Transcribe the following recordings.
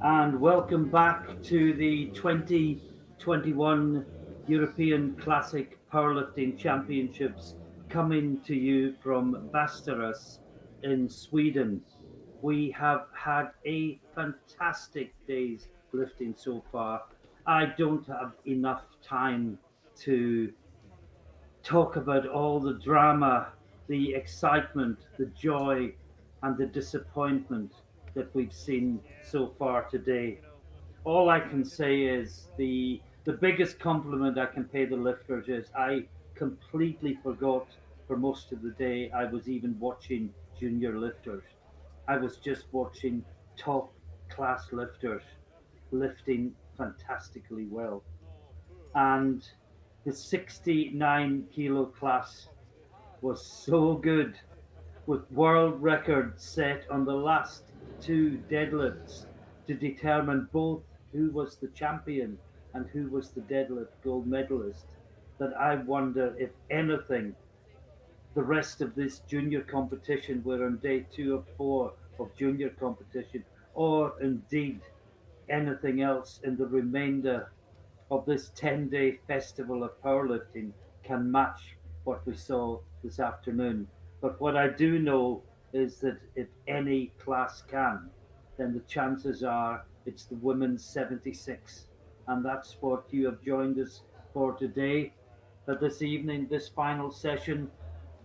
and welcome back to the 2021 European Classic Powerlifting Championships coming to you from Västerås in Sweden. We have had a fantastic day's lifting so far. I don't have enough time to talk about all the drama, the excitement, the joy, and the disappointment that we've seen so far today. All I can say is the biggest compliment I can pay the lifters is I completely forgot for most of the day I was even watching junior lifters. I was just watching top class lifters lifting fantastically well. And the 69 kilo class was so good, with world records set on the last two deadlifts to determine both who was the champion and who was the deadlift gold medalist, that I wonder if anything the rest of this junior competition, we're on day 2 of 4 of junior competition, or indeed anything else in the remainder of this 10-day festival of powerlifting can match what we saw this afternoon. But what I do know is that if any class can, then the chances are it's the women's 76. And that's what you have joined us for today. This evening, this final session,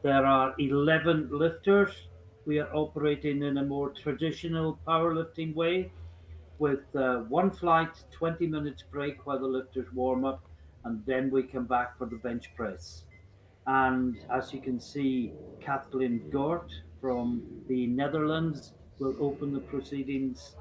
there are 11 lifters. We are operating in a more traditional powerlifting way with one flight, 20 minutes break while the lifters warm up, and then we come back for the bench press. And as you can see, Kathleen Gort from the Netherlands will open the proceedings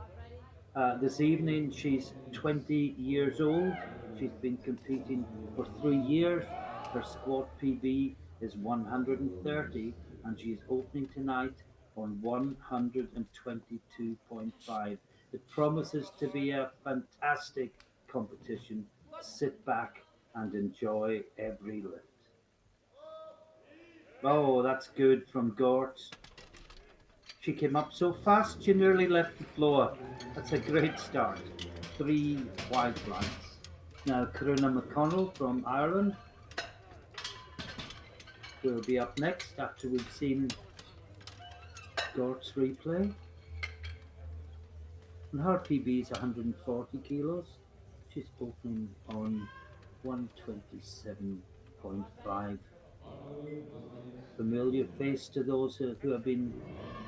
this evening. She's 20 years old. She's been competing for 3 years. Her squat PB is 130, and she's opening tonight on 122.5. It promises to be a fantastic competition. Sit back and enjoy every lift. Oh, that's good from Gort. She came up so fast she nearly left the floor. That's a great start. 3 wide blanks. Now Karuna McConnell from Ireland will be up next after we've seen Gort's replay. And her PB is 140 kilos. She's opening on 127.5. Familiar face to those who have been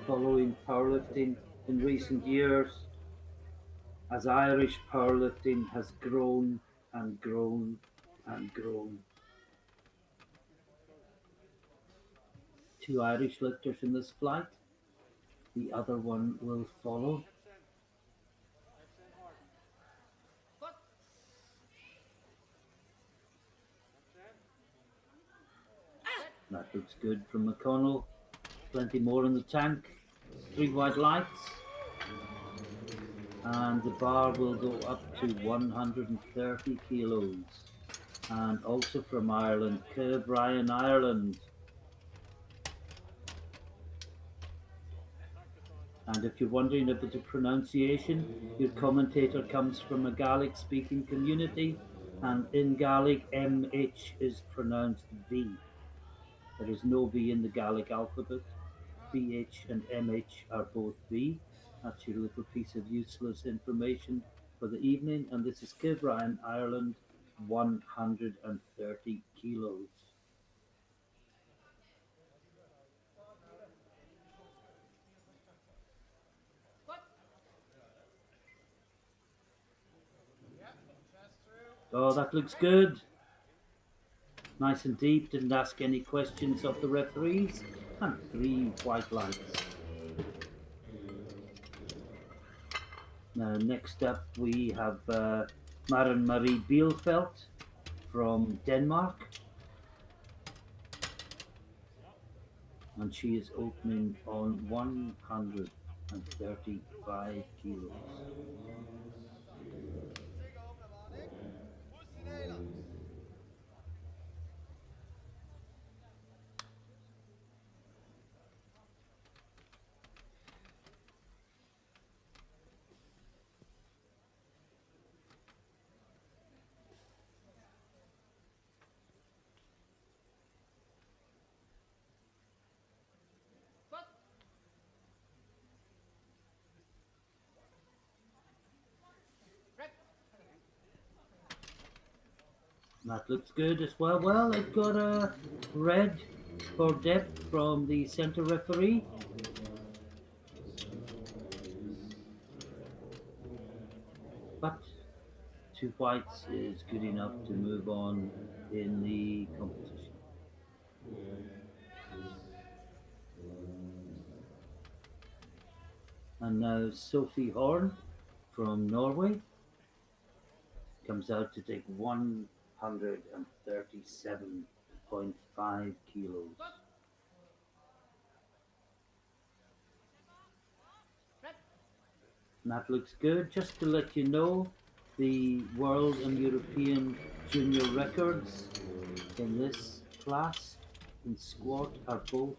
following powerlifting in recent years, as Irish powerlifting has grown and grown and grown. 2 Irish lifters in this flight. The other one will follow. That looks good from McConnell. Plenty more in the tank. 3 wide lights. And the bar will go up to 130 kilos. And also from Ireland, Kerr Ryan, Ireland. And if you're wondering about the pronunciation, your commentator comes from a Gaelic speaking community, and in Gaelic, MH is pronounced V. There is no V in the Gaelic alphabet. BH and MH are both V. That's your little piece of useless information for the evening. And this is Kid Ryan, Ireland, 130 kilos. Oh, that looks good. Nice and deep, didn't ask any questions of the referees. And 3 white lights. Now, next up, we have Maren Marie Bielfeldt from Denmark. And she is opening on 135 kilos. That looks good as well. Well, it got a red for depth from the center referee, but two whites is good enough to move on in the competition. And now Sophie Horn from Norway comes out to take 137.5 kilos. And that looks good. Just to let you know, the world and European junior records in this class in squat are both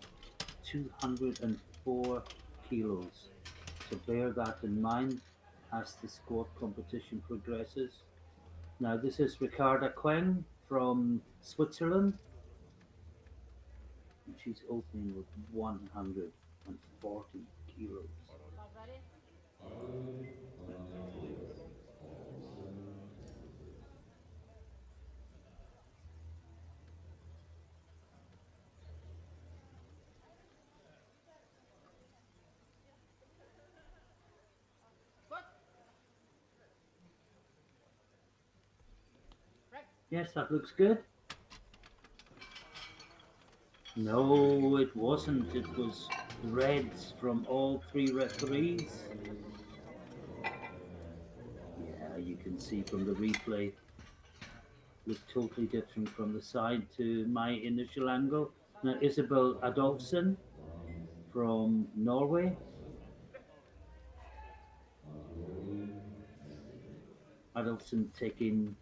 204 kilos. So bear that in mind as the squat competition progresses. Now this is Ricarda Queng from Switzerland, and she's opening with 140 kilos. Yes, that looks good. No, it wasn't. It was reds from all three referees. Yeah, you can see from the replay, looked totally different from the side to my initial angle. Now, Isabel Adolfsen from Norway. Adolfsen taking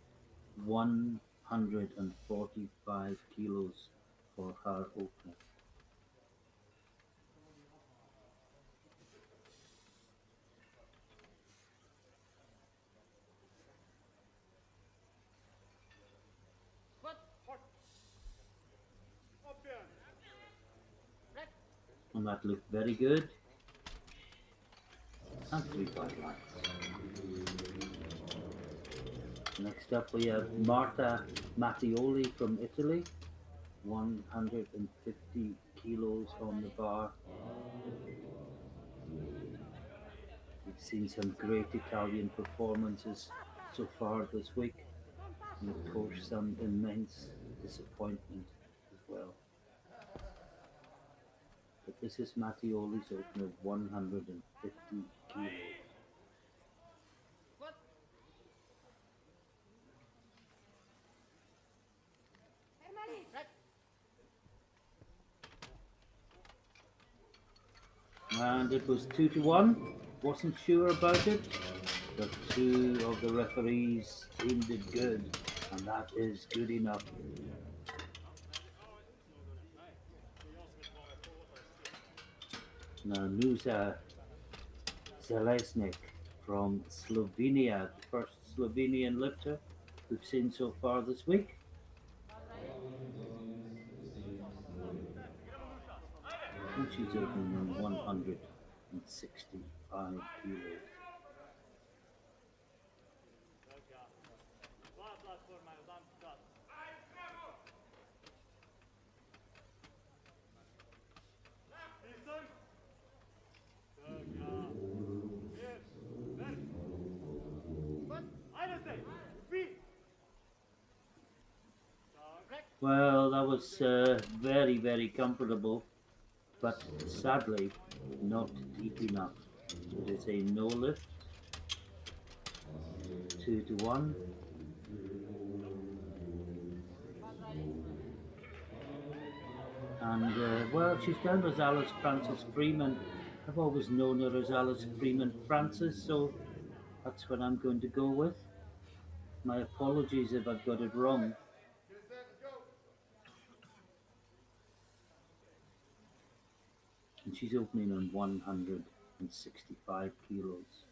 145 kilos for her opener. And that looked very good. And three white lines. Next up we have Marta Mattioli from Italy, 150 kilos on the bar. We've seen some great Italian performances so far this week, and of course some immense disappointment as well. But this is Mattioli's opener of 150 kilos. And it was 2-1. Wasn't sure about it, but two of the referees deemed it good, and that is good enough. Now Nusa Zelesnik from Slovenia, the first Slovenian lifter we've seen so far this week. And she's opening on 165 kilos. Well, that was very, very comfortable, but sadly not deep enough. It is a no lift, 2-1. And well, she's down as Alice Francis Freeman. I've always known her as Alice Freeman Francis, so that's what I'm going to go with. My apologies if I've got it wrong. And she's opening on 165 kilos.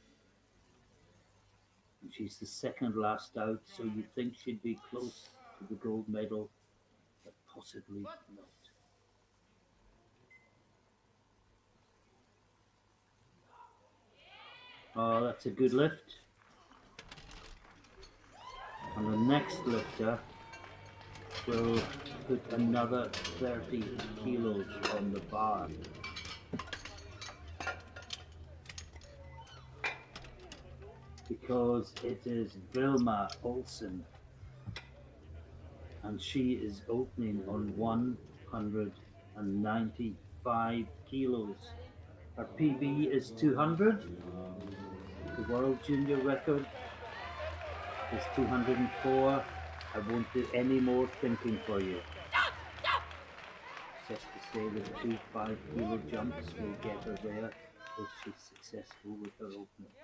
And she's the second last out, so you'd think she'd be close to the gold medal, but possibly not. Oh, that's a good lift. And the next lifter will put another 30 kilos on the bar because it is Vilma Olsen and she is opening on 195 kilos. Her PB is 200. The world junior record is 204. I won't do any more thinking for you. Except to say that two 5 kilo jumps will get her there if she's successful with her opening.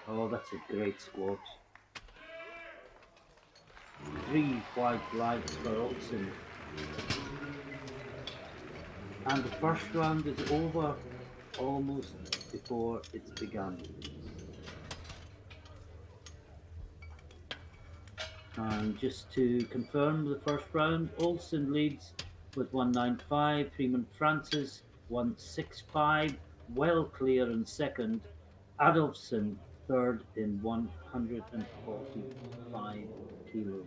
Oh, that's a great squat. 3 white lights for Olsen. And the first round is over almost before it's begun. And just to confirm the first round, Olsen leads with 195, Freeman Francis 165, well clear in second, Adolfson third in 145 kilos.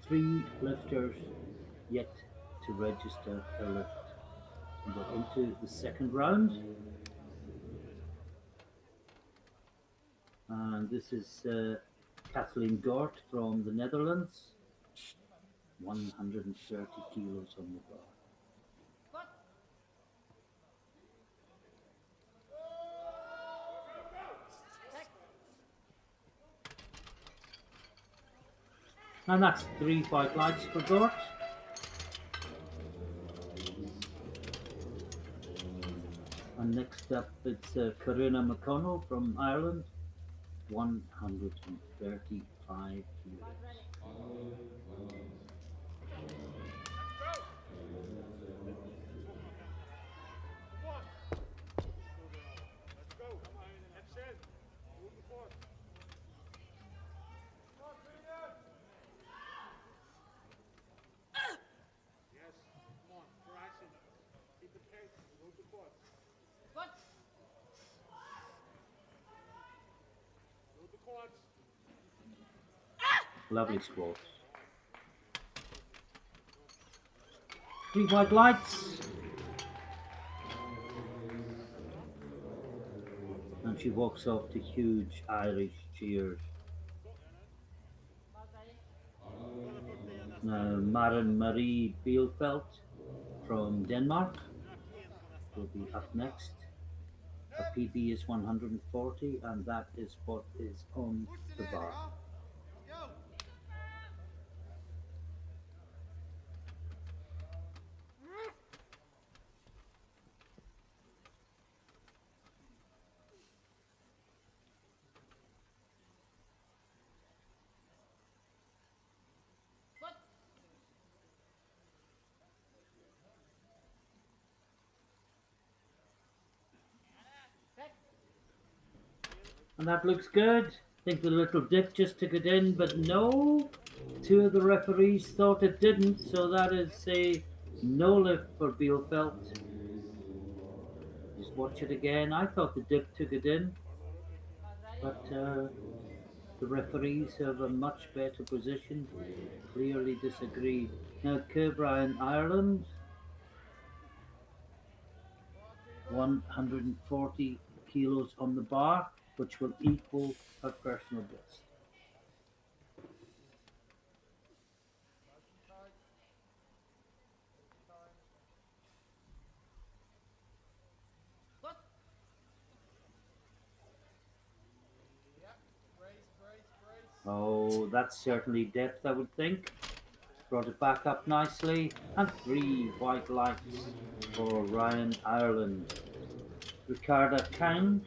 3 lifters yet to register a lift. And we're into the second round. And this is Kathleen Gort from the Netherlands. 130 kilos on the bar. And that's 3 white lights for Gort. And next up it's Karina McConnell from Ireland, 135 kilos. Lovely squats. 3 white lights. And she walks off to huge Irish cheers. Now, Maren Marie Bielfeldt from Denmark will be up next. Her PB is 140, and that is what is on the bar. And that looks good. I think the little dip just took it in, but no. 2 of the referees thought it didn't, so that is a no lift for Bielfeldt. Just watch it again. I thought the dip took it in, but the referees have a much better position. Clearly disagree. Now, Kirbrine, Ireland, 140 kilos on the bar, which will equal her personal best. Oh, that's certainly depth, I would think. Brought it back up nicely. And 3 white lights for Ryan, Ireland. Ricarda Kang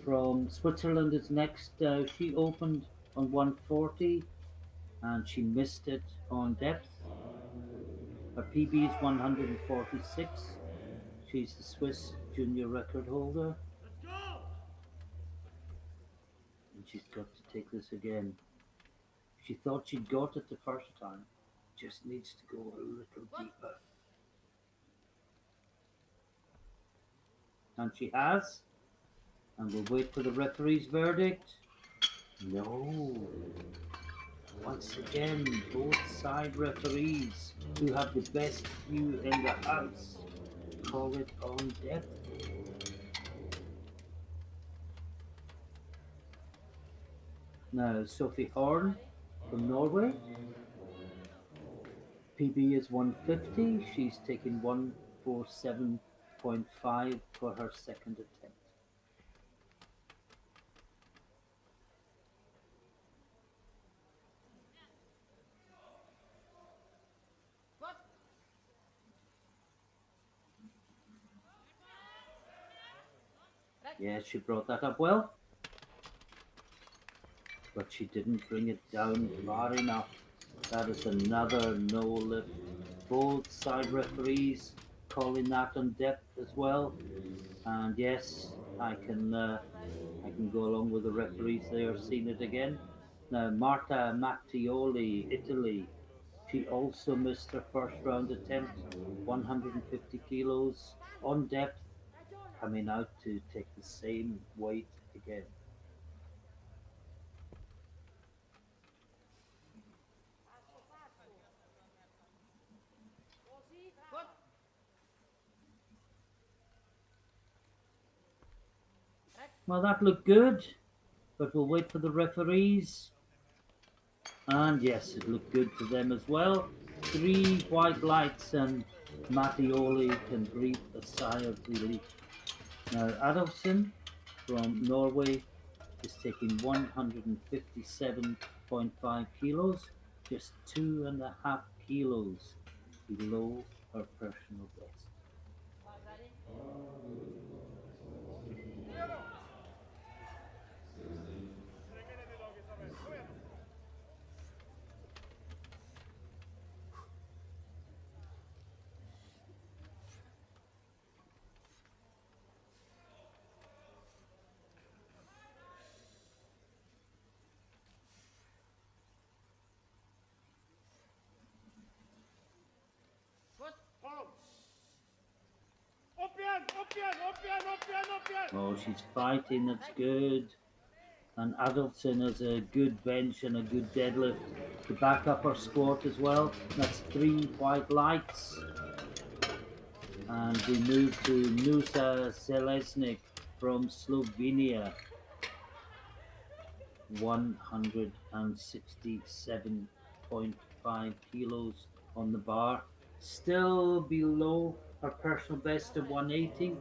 from Switzerland is next. She opened on 140 and she missed it on depth. Her PB is 146. She's the Swiss junior record holder. And she's got to take this again. She thought she'd got it the first time. Just needs to go a little deeper. And she has. And we'll wait for the referee's verdict. No. Once again, both side referees who have the best view in the house call it on depth. Now, Sophie Horn from Norway. PB is 150. She's taken 147.5 for her second attempt. Yeah, she brought that up well, but she didn't bring it down far enough. That is another no lift. Both side referees calling that on depth as well. And yes, I can go along with the referees there, seeing it again. Now Marta Mattioli, Italy. She also missed her first round attempt, 150 kilos on depth, coming out to take the same weight again. Well, that looked good, but we'll wait for the referees. And yes, it looked good to them as well. Three white lights, and Mattioli can breathe a sigh of relief. Now, Adolfsen from Norway is taking 157.5 kilos, just 2.5 kilos below her personal best. Oh, she's fighting, that's good. And Adolfsen has a good bench and a good deadlift to back up her squat as well. That's three white lights. And we move to Nusa Selesnik from Slovenia. 167.5 kilos on the bar. Still below her personal best of 180.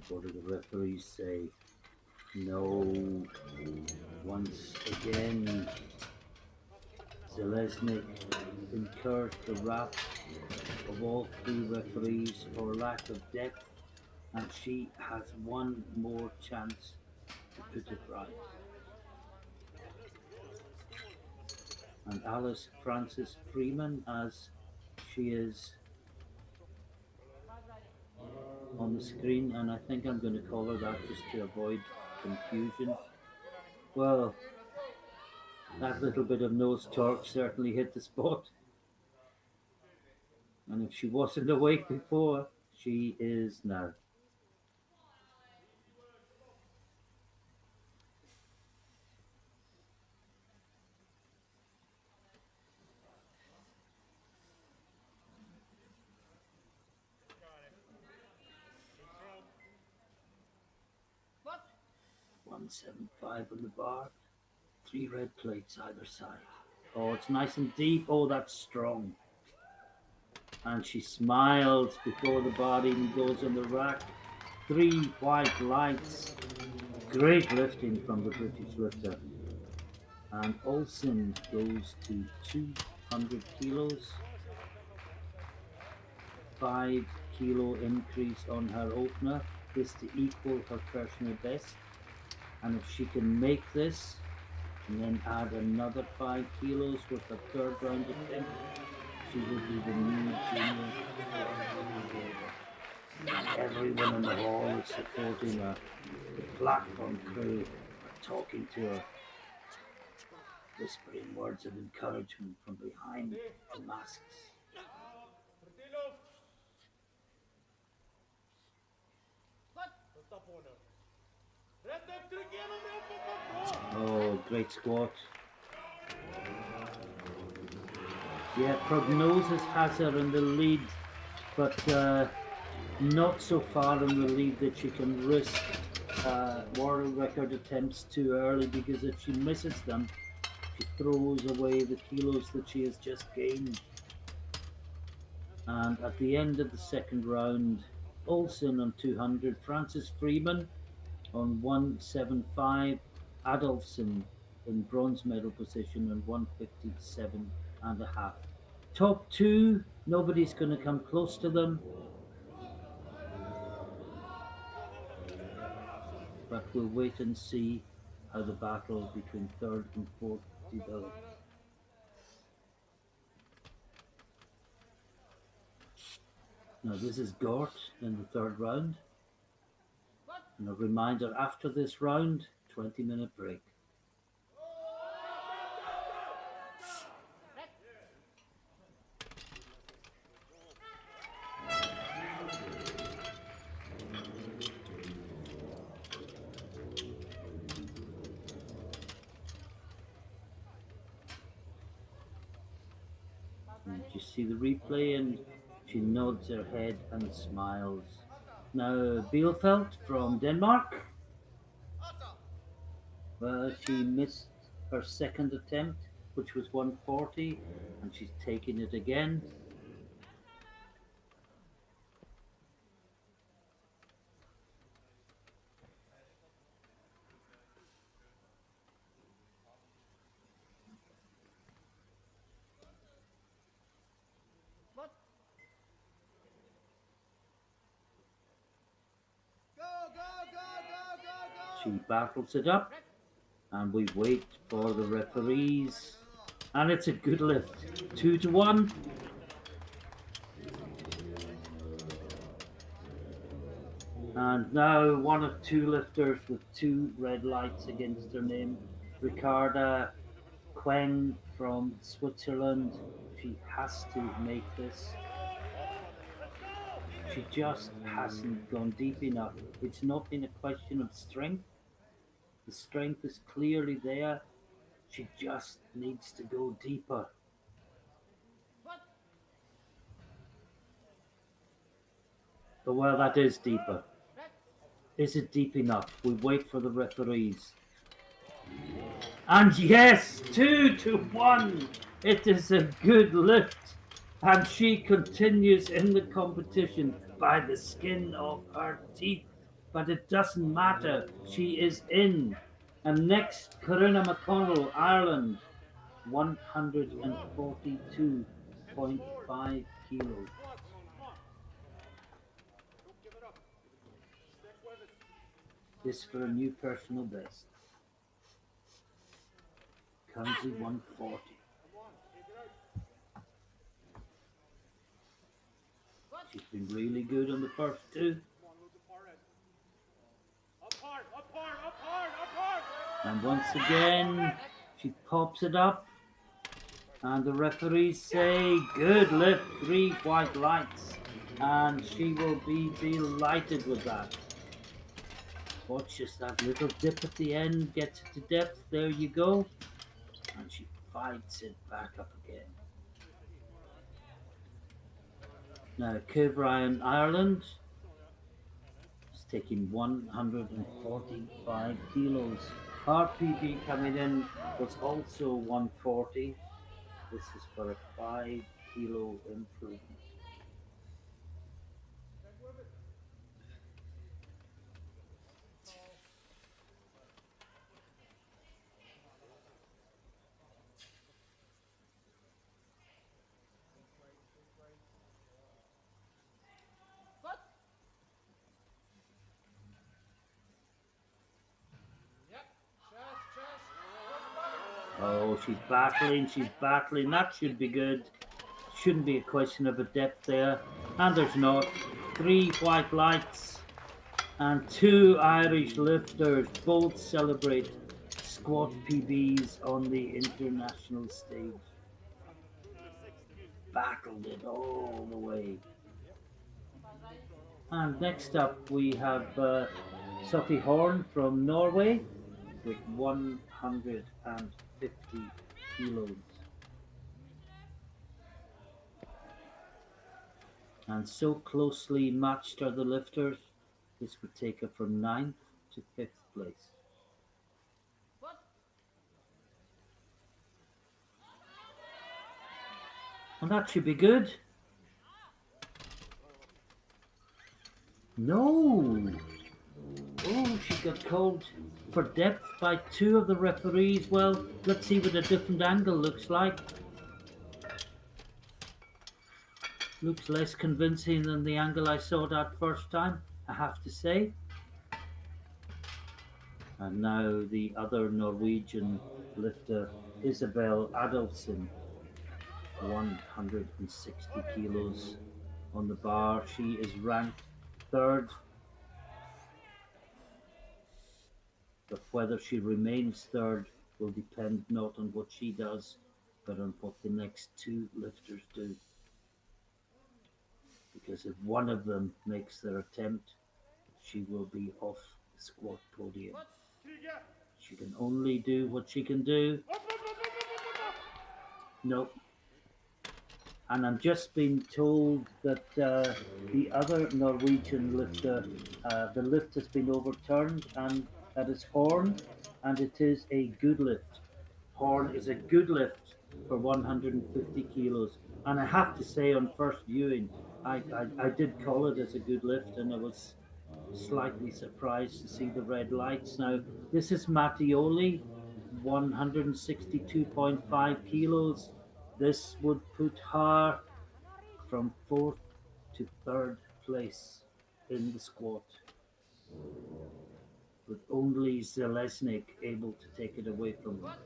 What do the referees say? No. Once again, Zeleznik incurs the wrath of all three referees for lack of depth, and she has one more chance to put it right. And Alice Frances Freeman, as she is on the screen, and I think I'm going to call her that just to avoid confusion. Well, that little bit of nose torque certainly hit the spot. And if she wasn't awake before, she is now. What? 175 on the bar, three red plates either side. Oh, it's nice and deep. Oh, that's strong. And she smiles before the bar even goes on the rack. Three white lights. Great lifting from the British lifter. And Olsen goes to 200 kilos. 5 kilo increase on her opener. This to equal her personal best. And if she can make this and then add another 5 kilos with her third round attempt, she will be the new junior world recorder. Everyone in the hall is supporting her. The platform crew are talking to her, whispering words of encouragement from behind the masks. Oh, great squat. Yeah, prognosis has her in the lead, but not so far in the lead that she can risk world record attempts too early, because if she misses them, she throws away the kilos that she has just gained. And at the end of the second round, Olsen on 200, Francis Freeman on 175, Adolfson in bronze medal position on 157 and a half. Top two, nobody's going to come close to them, but we'll wait and see how the battle between third and fourth develops. Now this is Gort in the third round. And a reminder, after this round, 20-minute break. And you see the replay, and she nods her head and smiles. Now Bielfeldt from Denmark. Well, she missed her second attempt, which was 140, and she's taking it again. She battles it up, and we wait for the referees. And it's a good lift, 2-1. And now one of two lifters with two red lights against their name, Ricarda Queng from Switzerland. She has to make this. She just hasn't gone deep enough. It's not been a question of strength. The strength is clearly there. She just needs to go deeper. But well, that is deeper. Is it deep enough? We wait for the referees. And yes, 2-1. It is a good lift. And she continues in the competition by the skin of her teeth. But it doesn't matter. She is in. And next, Corinna McConnell, Ireland, 142.5 kilos. This for a new personal best. Currently 140. She's been really good on the first two. And once again, she pops it up. And the referees say, good lift, 3 white lights. And she will be delighted with that. Watch just that little dip at the end, gets it to depth, there you go. And she fights it back up again. Now, Ryan, Ireland is taking 145 kilos. Her PB coming in was also 140. This is for a 5 kilo improvement. Oh, she's battling, that should be good. Shouldn't be a question of a depth there. And there's not. 3 white lights and 2 Irish lifters both celebrate squat PBs on the international stage. Battled it all the way. And next up we have Sophie Horn from Norway with 150 kilos. And so closely matched are the lifters, this would take her from 9th to 5th place. And that should be good. No! Oh, she got called for depth by 2 of the referees. Well, let's see what a different angle looks like. Looks less convincing than the angle I saw that first time, I have to say. And now the other Norwegian lifter, Isabel Adolfsen, 160 kilos on the bar. She is ranked 3rd. But whether she remains 3rd will depend not on what she does, but on what the next 2 lifters do. Because if one of them makes their attempt, she will be off the squat podium. She can only do what she can do. Nope. And I'm just being told that the other Norwegian lifter, the lift has been overturned, and that is Horn, and it is a good lift. Horn is a good lift for 150 kilos. And I have to say, on first viewing, I did call it as a good lift, and I was slightly surprised to see the red lights. Now, this is Mattioli, 162.5 kilos. This would put her from 4th to 3rd place in the squat, with only Zeleznik able to take it away from her.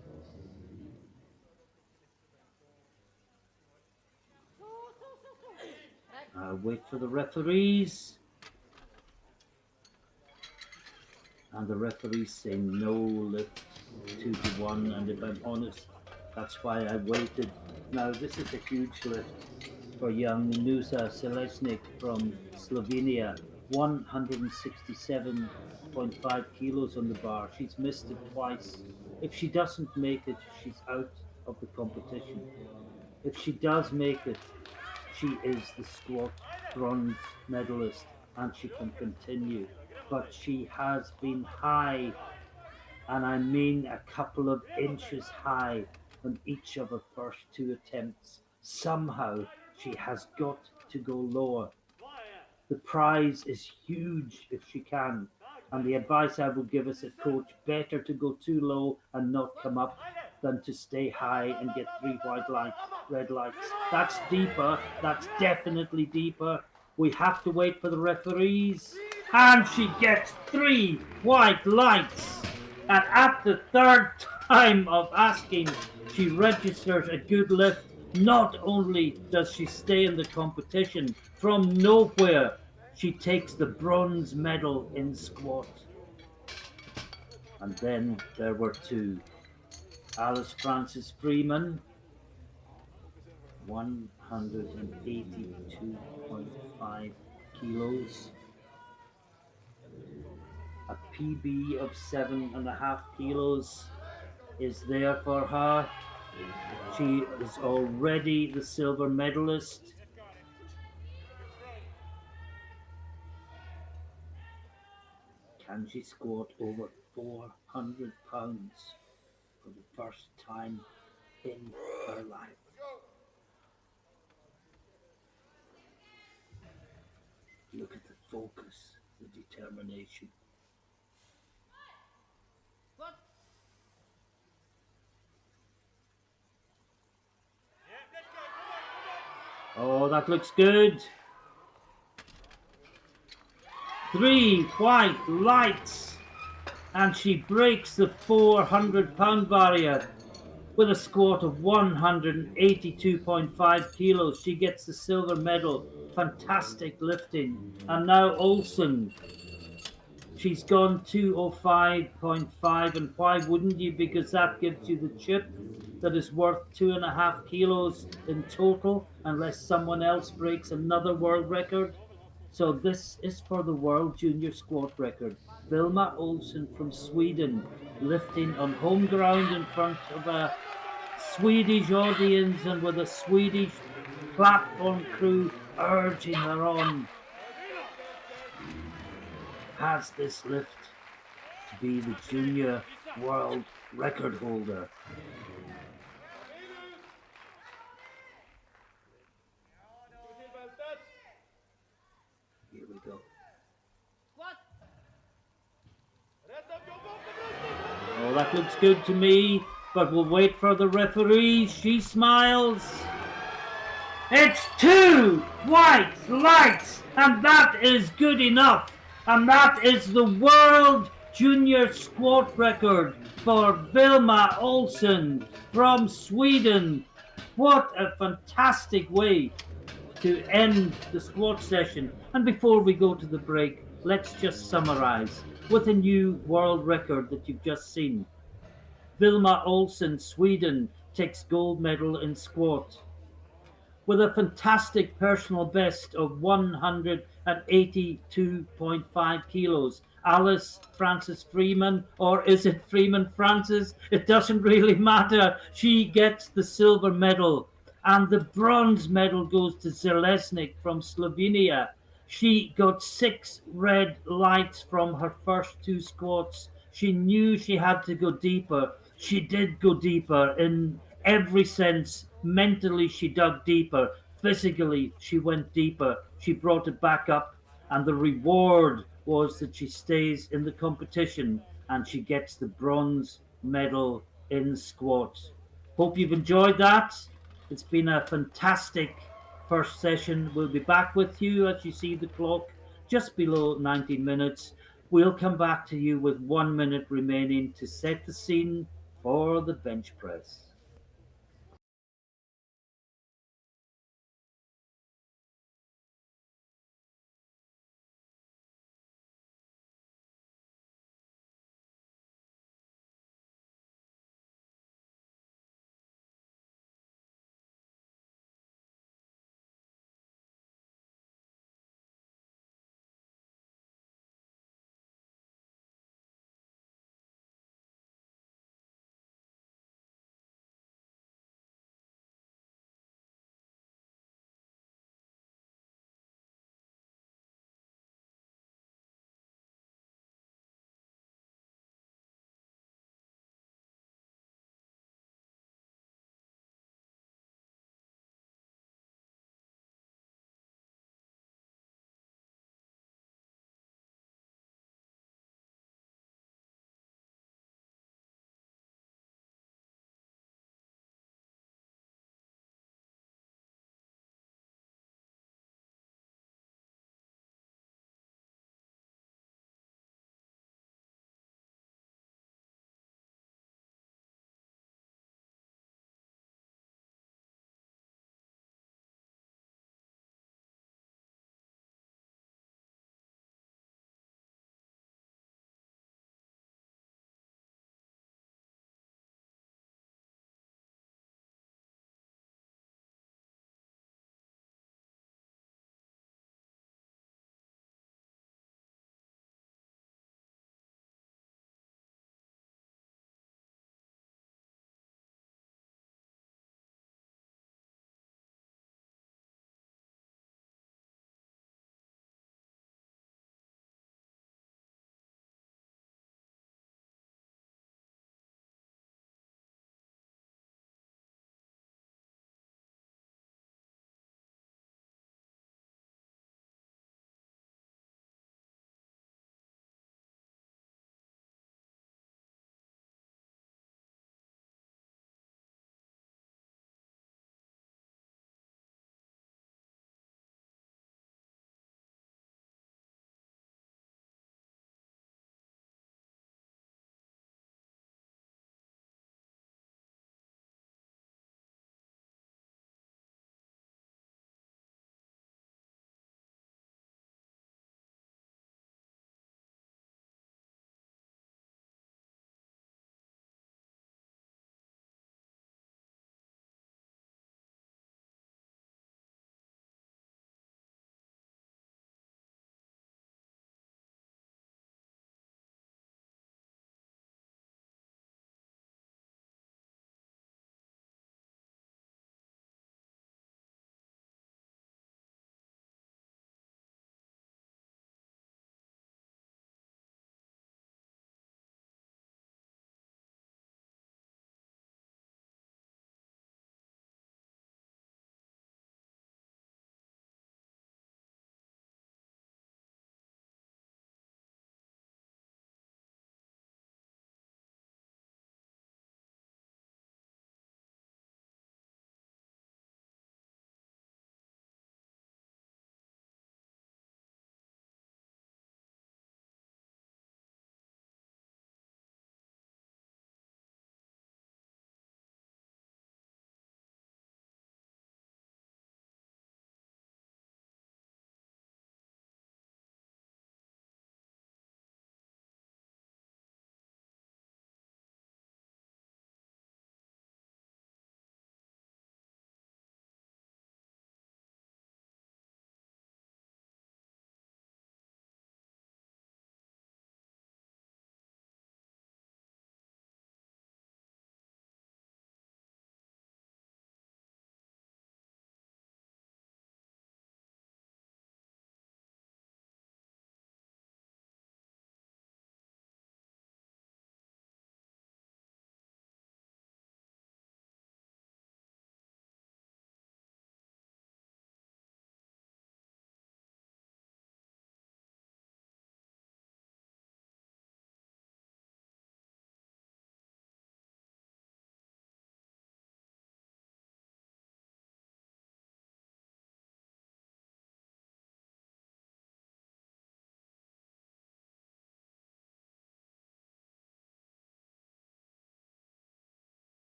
Wait for the referees. And the referees say no lift 2-1, and if I'm honest, that's why I waited. Now this is a huge lift for young Nusa Selesnik from Slovenia, 167.5 kilos on the bar. She's missed it twice. If she doesn't make it, she's out of the competition. If she does make it, she is the squat bronze medalist and she can continue. But she has been high, and I mean a couple of inches high, on each of her first 2 attempts. Somehow she has got to go lower. The prize is huge if she can, and the advice I would give as a coach, better to go too low and not come up than to stay high and get 3 white lights, red lights. That's deeper, that's definitely deeper. We have to wait for the referees. And she gets 3 white lights. And at the 3rd time of asking, she registers a good lift. Not only does she stay in the competition, from nowhere, she takes the bronze medal in squat. And then there were 2. Alice Francis Freeman, 182.5 kilos. A PB of 7.5 kilos is there for her. She is already the silver medalist. Can she squat over 400 pounds for the first time in her life? Look at the focus, the determination. Oh, that looks good. 3 white lights, and she breaks the 400-pound barrier. with a squat of 182.5 kilos. She gets the silver medal. Fantastic lifting. And now Olsen, she's gone 205.5. And why wouldn't you? Because that gives you the chip that is worth 2.5 kilos in total, unless someone else breaks another world record. So this is for the world junior squat record. Vilma Olsen from Sweden, lifting on home ground in front of a Swedish audience and with a Swedish platform crew urging her on, has this lift to be the junior world record holder. Here we go. Oh, that looks good to me, but we'll wait for the referee. She smiles. It's 2 white lights, and that is good enough. And that is the world junior squat record for Vilma Olsen from Sweden. What a fantastic way to end the squat session. And before we go to the break, let's just summarize with a new world record that you've just seen. Vilma Olsen, Sweden, takes gold medal in squat with a fantastic personal best of 182.5 kilos. Alice Francis Freeman, or is it Freeman Francis? It doesn't really matter. She gets the silver medal. And the bronze medal goes to Zelesnik from Slovenia. She got 6 red lights from her first 2 squats. She knew she had to go deeper. She did go deeper in every sense. Mentally, she dug deeper. Physically, she went deeper. She brought it back up. And the reward was that she stays in the competition and she gets the bronze medal in squat. Hope you've enjoyed that. It's been a fantastic first session. We'll be back with you as you see the clock just below 90 minutes. We'll come back to you with 1 minute remaining to set the scene for the bench press.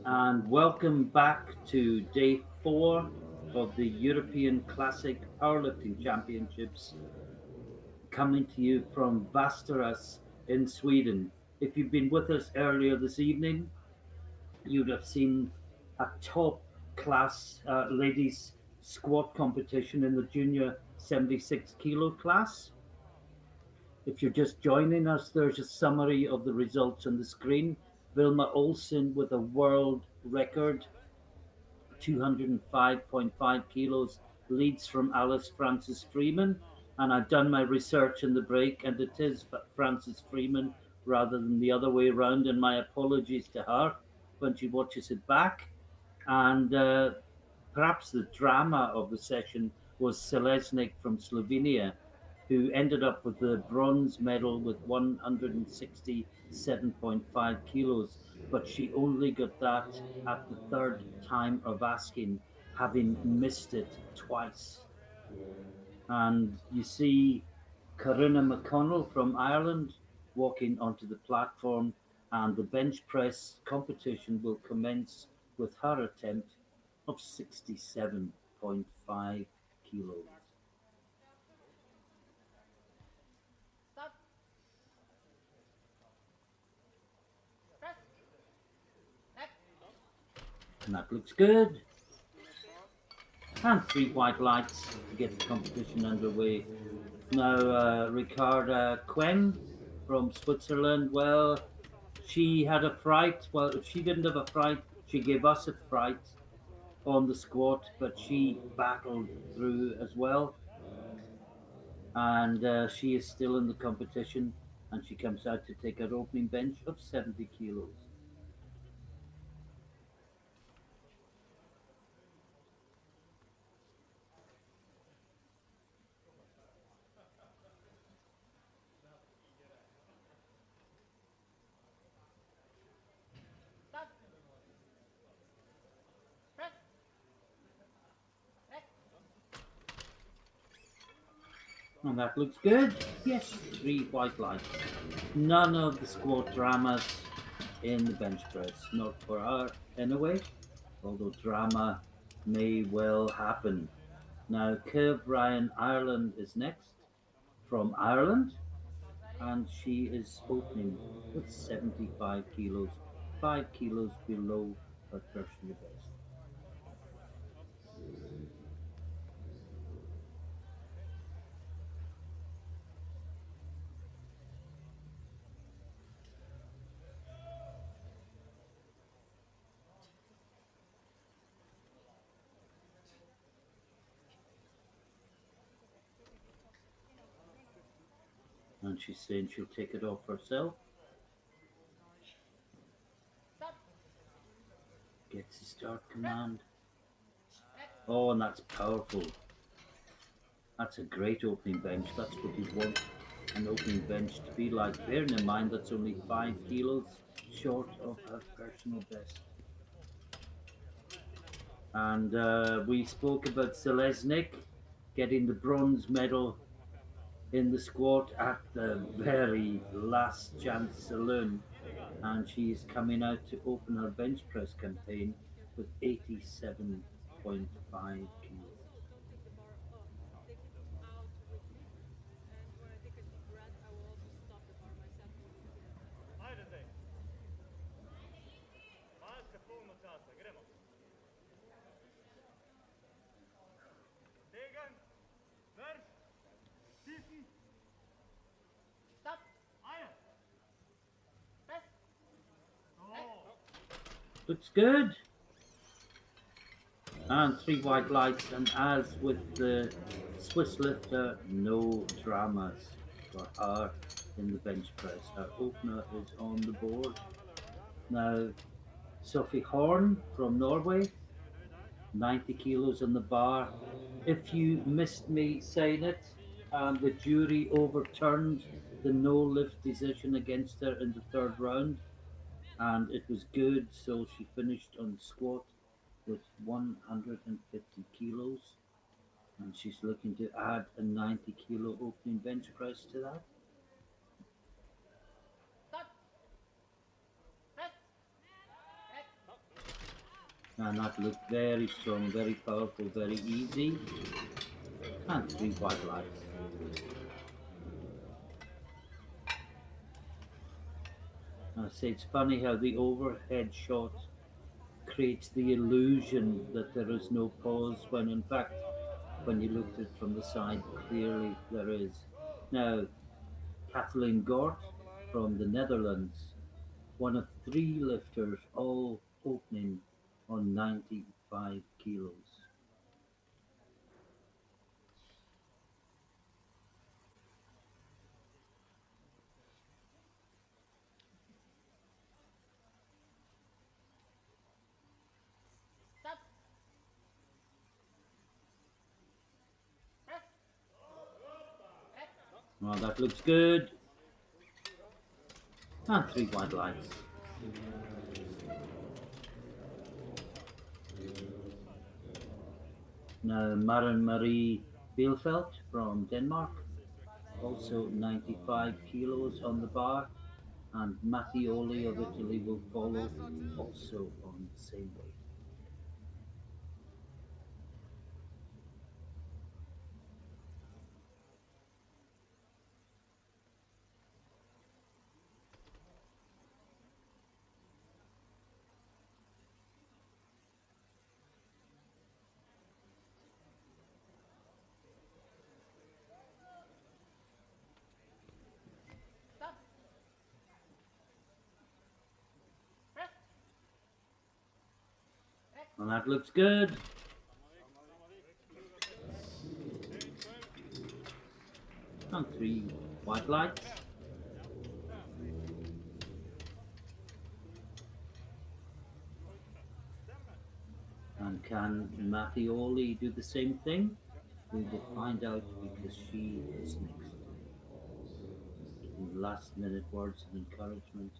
and welcome back to day four of the European Classic Powerlifting Championships, coming to you from Västerås in Sweden. If you've been with us earlier this evening, you'd have seen a top class ladies squat competition in the junior 76 kilo class. If you're just joining us, there's a summary of the results on the screen. Vilma Olsen with a world record, 205.5 kilos, leads from Alice Francis Freeman. And I've done my research in the break, and it is Francis Freeman rather than the other way around. And my apologies to her when she watches it back. And perhaps the drama of the session was Selesnik from Slovenia, who ended up with the bronze medal with 167.5 kilos, but she only got that at the third time of asking, having missed it twice. And you see Corinna McConnell from Ireland walking onto the platform, and the bench press competition will commence with her attempt of 67.5 kilos. And that looks good. And three white lights to get the competition underway. Now, Ricarda Quen from Switzerland, well, she had a fright. Well, if she didn't have a fright, she gave us a fright on the squat, but she battled through as well. And she is still in the competition, and she comes out to take her opening bench of 70 kilos. And that looks good. Yes, three white lights. None of the squat dramas in the bench press. Not for her, anyway. Although drama may well happen. Now, Kev Ryan Ireland is next from Ireland, and she is opening with 75 kilos, 5 kilos below her personal best. And she's saying she'll take it off herself. Gets the start command. Oh, and that's powerful. That's a great opening bench. That's what you want an opening bench to be like. Bearing in mind that's only 5 kilos short of her personal best. And we spoke about Selesnik getting the bronze medal in the squat at the very last chance saloon. And she's coming out to open her bench press campaign with 87.5 kilos. Looks good. And three white lights, and as with the Swiss lifter, no dramas for her in the bench press. Her opener is on the board. Now, Sophie Horn from Norway, 90 kilos on the bar. If you missed me saying it, the jury overturned the no lift decision against her in the third round, and it was good, so she finished on squat with 150 kilos, and she's looking to add a 90 kilo opening bench press to that. And that looked very strong, very powerful, very easy. And three white lights. I say it's funny how the overhead shot creates the illusion that there is no pause when in fact when you looked at it from the side clearly there is. Now Kathleen Gort from the Netherlands, one of three lifters all opening on 95 kilos. Well, that looks good. And three white lights. Now Maren Marie Bielfeldt from Denmark, also 95 kilos on the bar, and Mattioli of Italy will follow, also on the same weight. And that looks good. And three white lights. And can Mattioli do the same thing? We will find out because she is next. In last minute words of encouragement.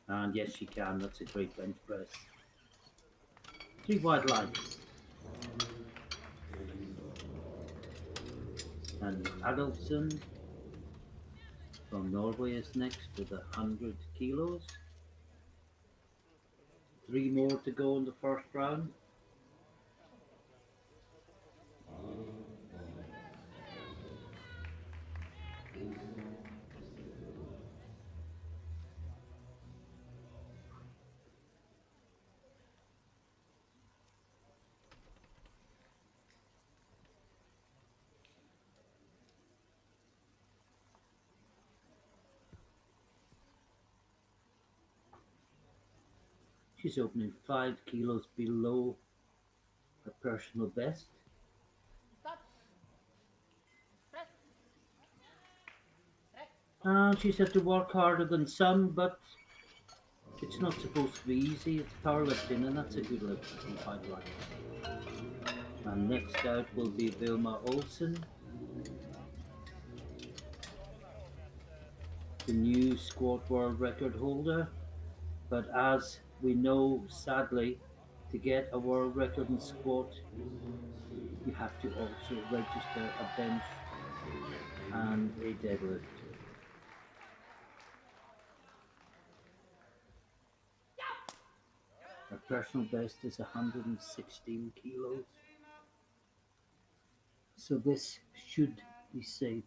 And yes, she can. That's a great bench press. Three white lights. And Adolfsson from Norway is next with 100 kilos. Three more to go in the first round. She's opening 5 kilos below her personal best. And she's had to work harder than some, but it's not supposed to be easy. It's powerlifting, and that's a good lift from 5 lights. And next out will be Vilma Olsen, the new squat world record holder. But as we know, sadly, to get a world record in squat, you have to also register a bench and a deadlift. Her personal best is 116 kilos. So this should be safe.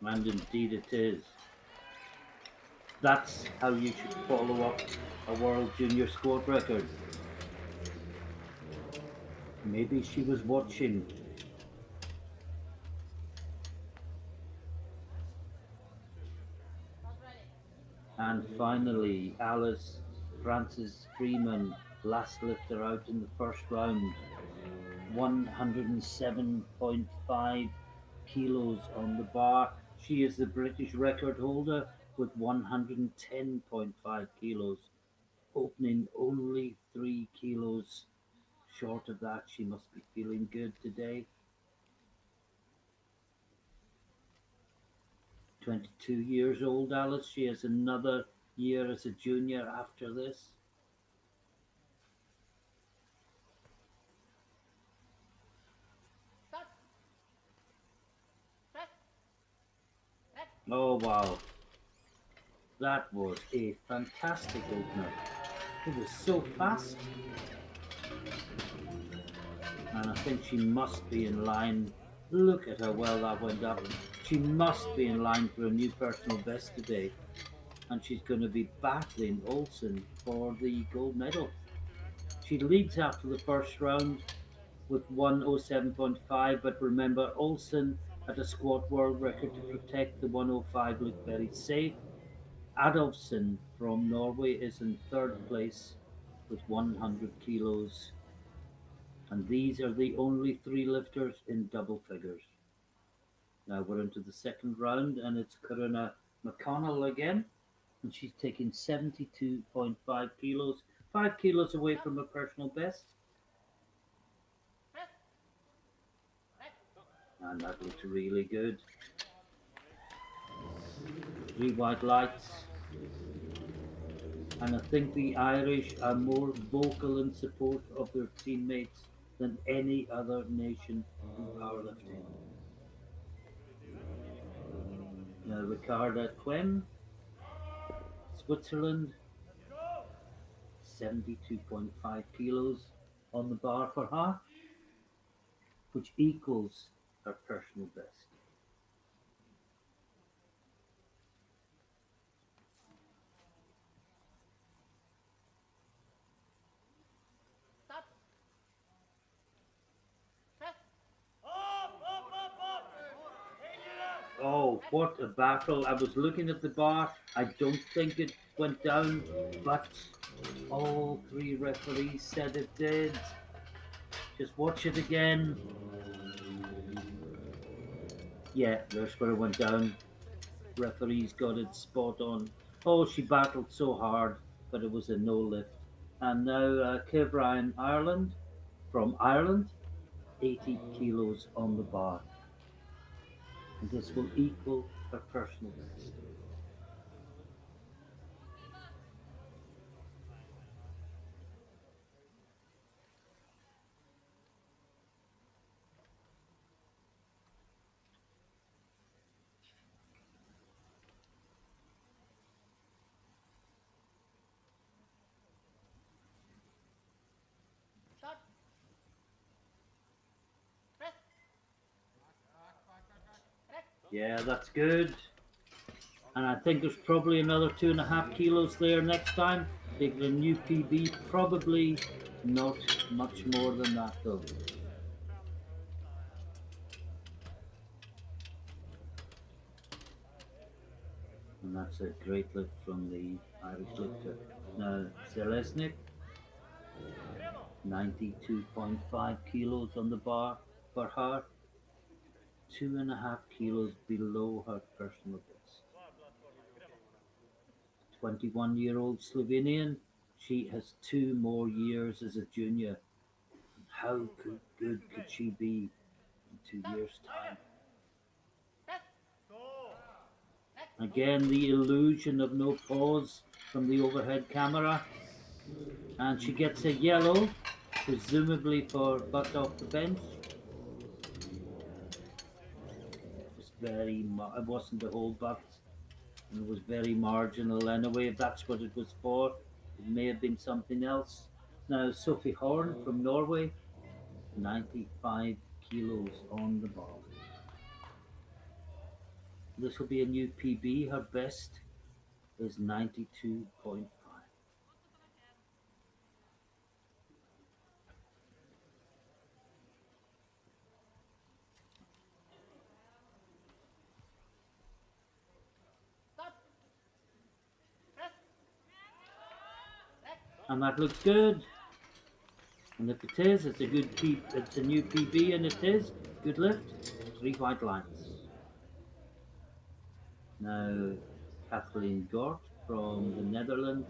And indeed it is. That's how you should follow up a world junior squat record. Maybe she was watching. And finally, Alice Frances Freeman, last lifter out in the first round, 107.5 kilos on the bar. She is the British record holder with 110.5 kilos, opening only 3 kilos short of that. She must be feeling good today. 22 years old, Alice. She has another year as a junior after this. Oh, wow. That was a fantastic opener. It was so fast. And I think she must be in line. Look at how well that went up. She must be in line for a new personal best today. And she's going to be battling Olsen for the gold medal. She leads after the first round with 107.5, but remember, Olsen had a squat world record to protect. The 105 looked very safe. Adolfsen from Norway is in third place with 100 kilos. And these are the only three lifters in double figures. Now we're into the second round, and it's Corina McConnell again. And she's taking 72.5 kilos, 5 kilos away from her personal best. And that looks really good. 3 white lights. And I think the Irish are more vocal in support of their teammates than any other nation in powerlifting. Now Ricarda Quem, Switzerland, 72.5 kilos on the bar for her, which equals her personal best. Oh, what a battle. I was looking at the bar. I don't think it went down, but all three referees said it did. Just watch it again. Yeah, there's where it went down. Referees got it spot on. Oh, she battled so hard, but it was a no lift. And now Kev Ryan, Ireland, from Ireland, 80 kilos on the bar. And this will equal her personal best. Yeah, that's good. And I think there's probably another 2.5 kilos there next time. Taking a new PB, probably not much more than that though. And that's a great lift from the Irish lifter. Now, Selesnik, 92.5 kilos on the bar for her, 2.5 kilos below her personal best. 21-year-old Slovenian, she has 2 more years as a junior. How good could she be in 2 years' time? Again, the illusion of no pause from the overhead camera. And she gets a yellow, presumably for butt off the bench. It wasn't the whole butt. It was very marginal anyway, if that's what it was for. It may have been something else. Now, Sophie Horn from Norway, 95 kilos on the bar. This will be a new PB. Her best is 92.5. And that looks good. And if it is, it's a new PB, and it is good lift. Three white lines. Now, Kathleen Gort from the Netherlands,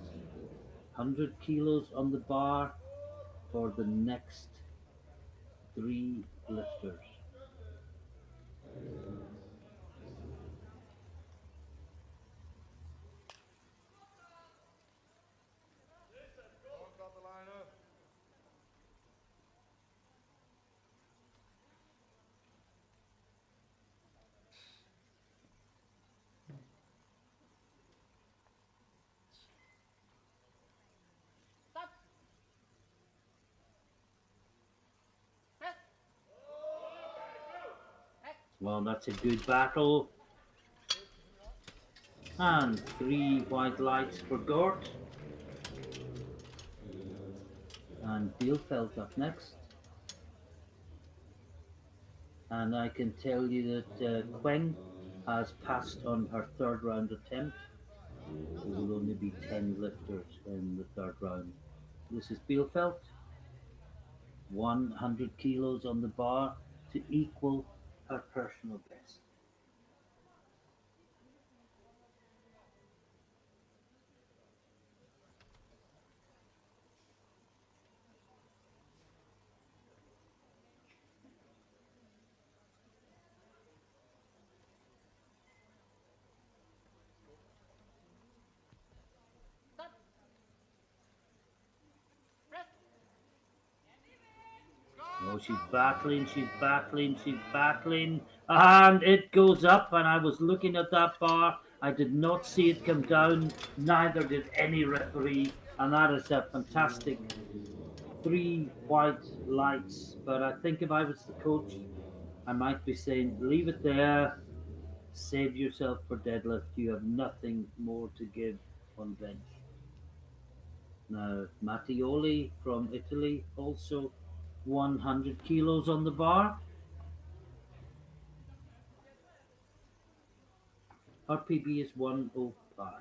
100 kilos on the bar for the next three lifters. Well, that's a good battle. And three white lights for Gort. And Bielefeld up next. And I can tell you that Queng has passed on her third round attempt. There will only be 10 lifters in the third round. This is Bielefeld, 100 kilos on the bar to equal her personal best. Oh, she's battling, and it goes up. And I was looking at that bar. I did not see it come down, neither did any referee. And that is a fantastic three white lights. But I think if I was the coach, I might be saying, leave it there, save yourself for deadlift. You have nothing more to give on bench. Now, Mattioli from Italy, also 100 kilos on the bar. RPB is 105.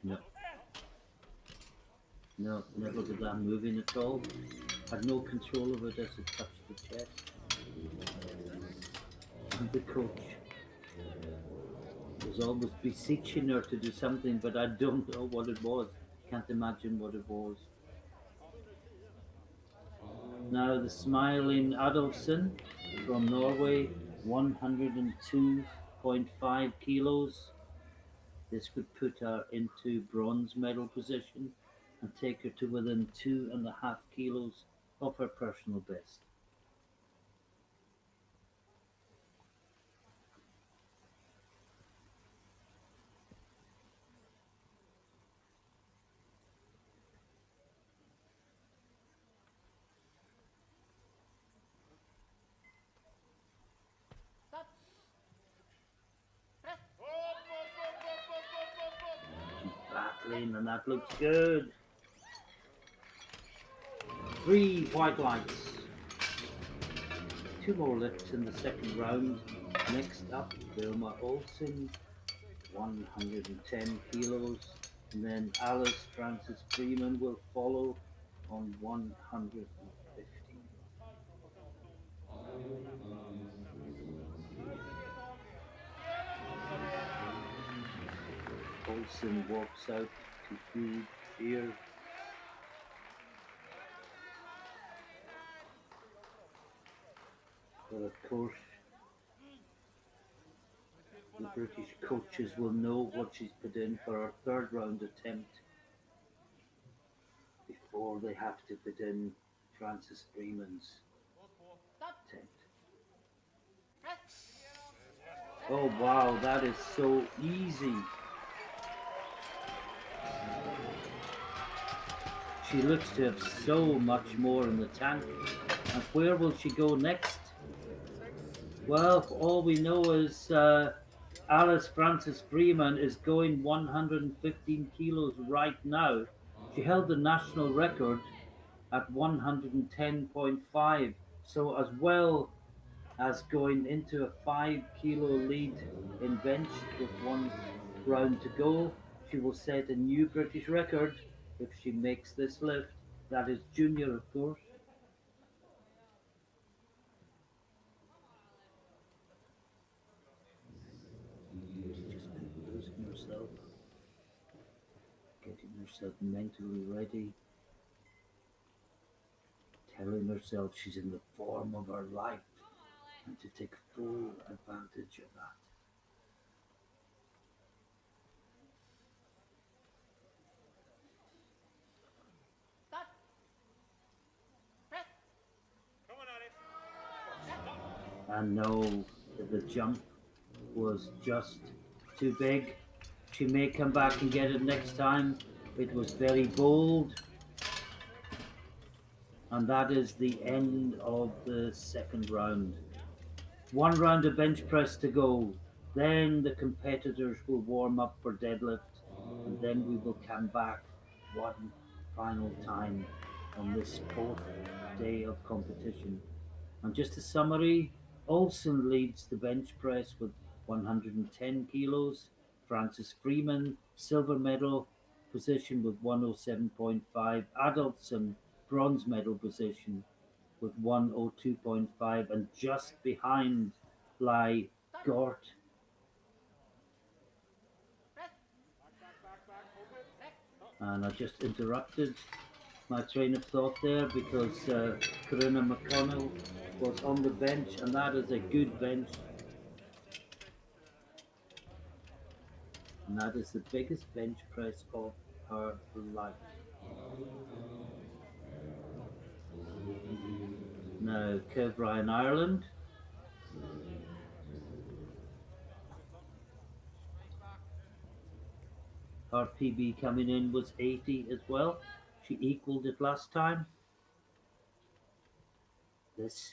No, no, never did that moving at all. Had no control of it as it touched the chest. And the coach was almost beseeching her to do something, but I don't know what it was. Can't imagine what it was. Now the smiling Adolfsen from Norway, 102.5 kilos. This would put her into bronze medal position and take her to within 2.5 kilos of her personal best. She's battling and that looks good. Three white lights. Two more lifts in the second round. Next up, Vilma Olsen, 110 kilos. And then Alice Francis Freeman will follow on 115. Olsen walks out to huge cheers. But of course, the British coaches will know what she's put in for her third round attempt before they have to put in Francis Freeman's attempt. Oh wow, that is so easy. She looks to have so much more in the tank. And where will she go next? Well, all we know is Alice Francis Freeman is going 115 kilos right now. She held the national record at 110.5. So as well as going into a 5 kilo lead in bench with 1 round to go, she will set a new British record if she makes this lift. That is junior, of course. She's just composing herself, getting herself mentally ready, telling herself she's in the form of her life and to take full advantage of that. And no, the jump was just too big. She may come back and get it next time. It was very bold, and that is the end of the second round. 1 round of bench press to go. Then the competitors will warm up for deadlift, and then we will come back one final time on this fourth day of competition. And just a summary, Olsen leads the bench press with 110 kilos. Francis Freeman, silver medal position with 107.5. Adolfson, bronze medal position with 102.5. And just behind lie Gort. And I just interrupted my train of thought there because Karina McConnell was on the bench, and that is a good bench. And that is the biggest bench press of her life. Now, Kilbride, Ireland. Her PB coming in was 80 as well. She equaled it last time. This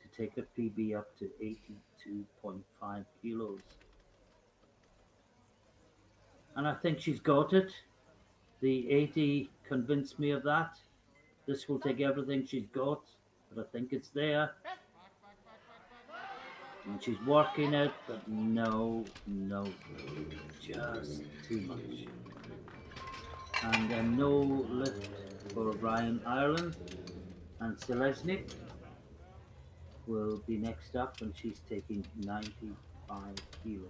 to take her PB up to 82.5 kilos. And I think she's got it. The 80 convinced me of that. This will take everything she's got, but I think it's there. And she's working it, but no, just too much. And then no lift for Ryan Ireland. And Selesnik will be next up, and she's taking 95 kilos.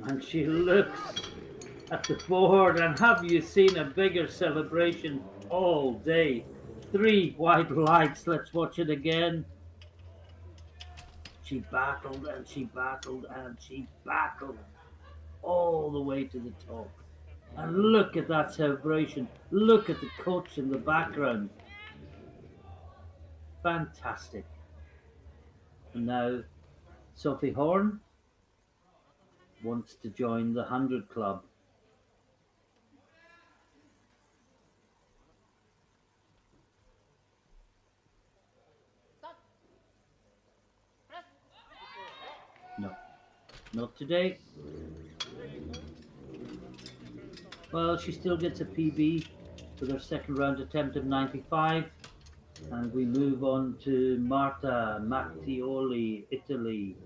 And she looks at the board, and have you seen a bigger celebration all day? 3 white lights. Let's watch it again. She battled and she battled and she battled all the way to the top. And look at that celebration. Look at the coach in the background. Fantastic. And now Sophie Horn wants to join the 100 Club. No, not today. Well, she still gets a PB with her second round attempt of 95. And we move on to Marta Mattioli, Italy.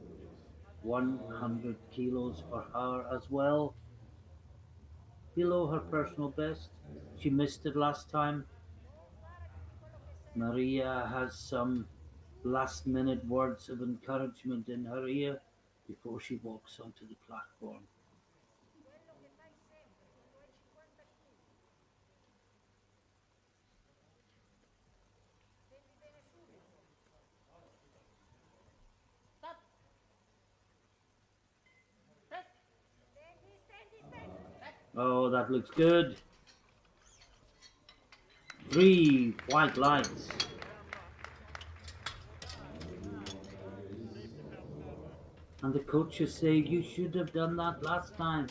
100 kilos for her as well. Below her personal best. She missed it last time. Maria has some last minute words of encouragement in her ear before she walks onto the platform. Oh, that looks good. 3 white lights. And the coaches say, you should have done that last time.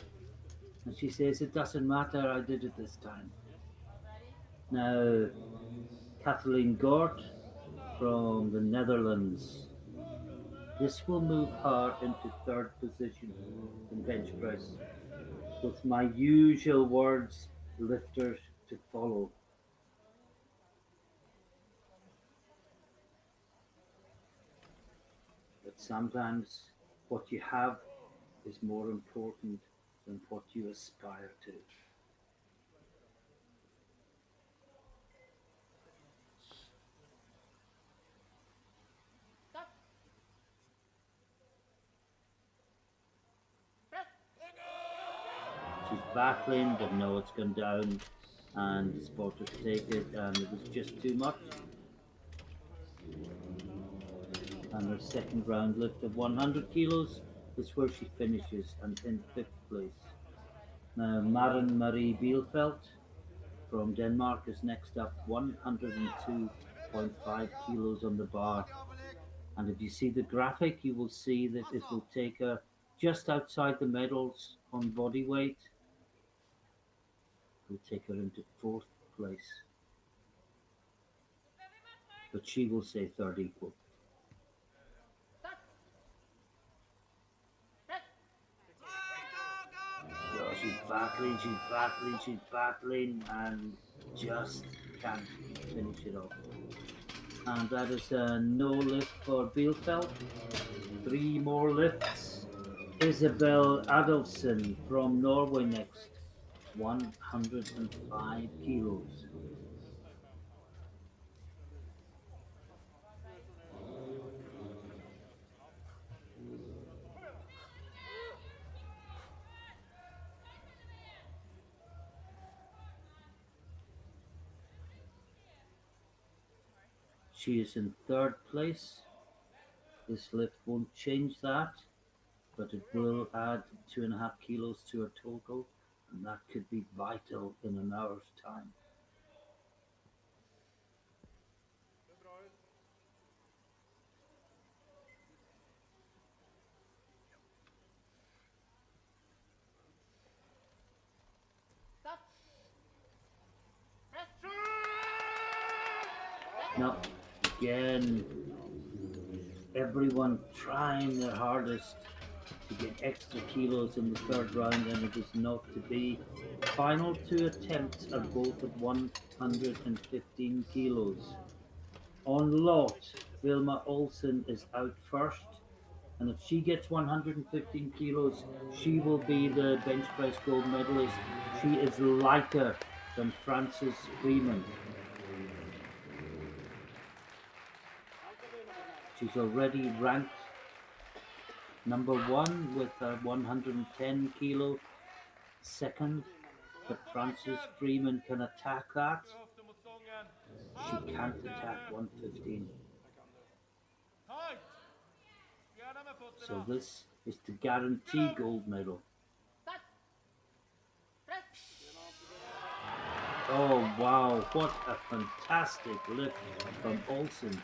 And she says, it doesn't matter, I did it this time. Now, Kathleen Gort from the Netherlands. This will move her into third position in bench press, with my usual words, lifters to follow. But sometimes what you have is more important than what you aspire to. She's battling, but no, it's gone down, and the spotters take it, and it was just too much. And her second round lift of 100 kilos is where she finishes, and in fifth place. Now, Maren Marie Bielfeldt from Denmark is next up, 102.5 kilos on the bar. And if you see the graphic, you will see that it will take her just outside the medals on body weight. It will take her into fourth place. But she will say third equal. So she's battling, and just can't finish it off. And that is a no lift for Bielfeldt. 3 more lifts. Isabel Adolfsen from Norway next, 105 kilos. She is in third place. This lift won't change that, but it will add 2.5 kilos to her total, and that could be vital in an hour's time. Now, again, everyone trying their hardest to get extra kilos in the third round, and it is not to be. Final 2 attempts are both at 115 kilos. On lot, Vilma Olsen is out first, and if she gets 115 kilos, she will be the bench press gold medalist. She is lighter than Frances Freeman. She's already ranked number 1 with a 110 kilo second, but Frances Freeman can attack that. She can't attack 115. So this is to guarantee gold medal. Oh wow, what a fantastic lift from Olsen.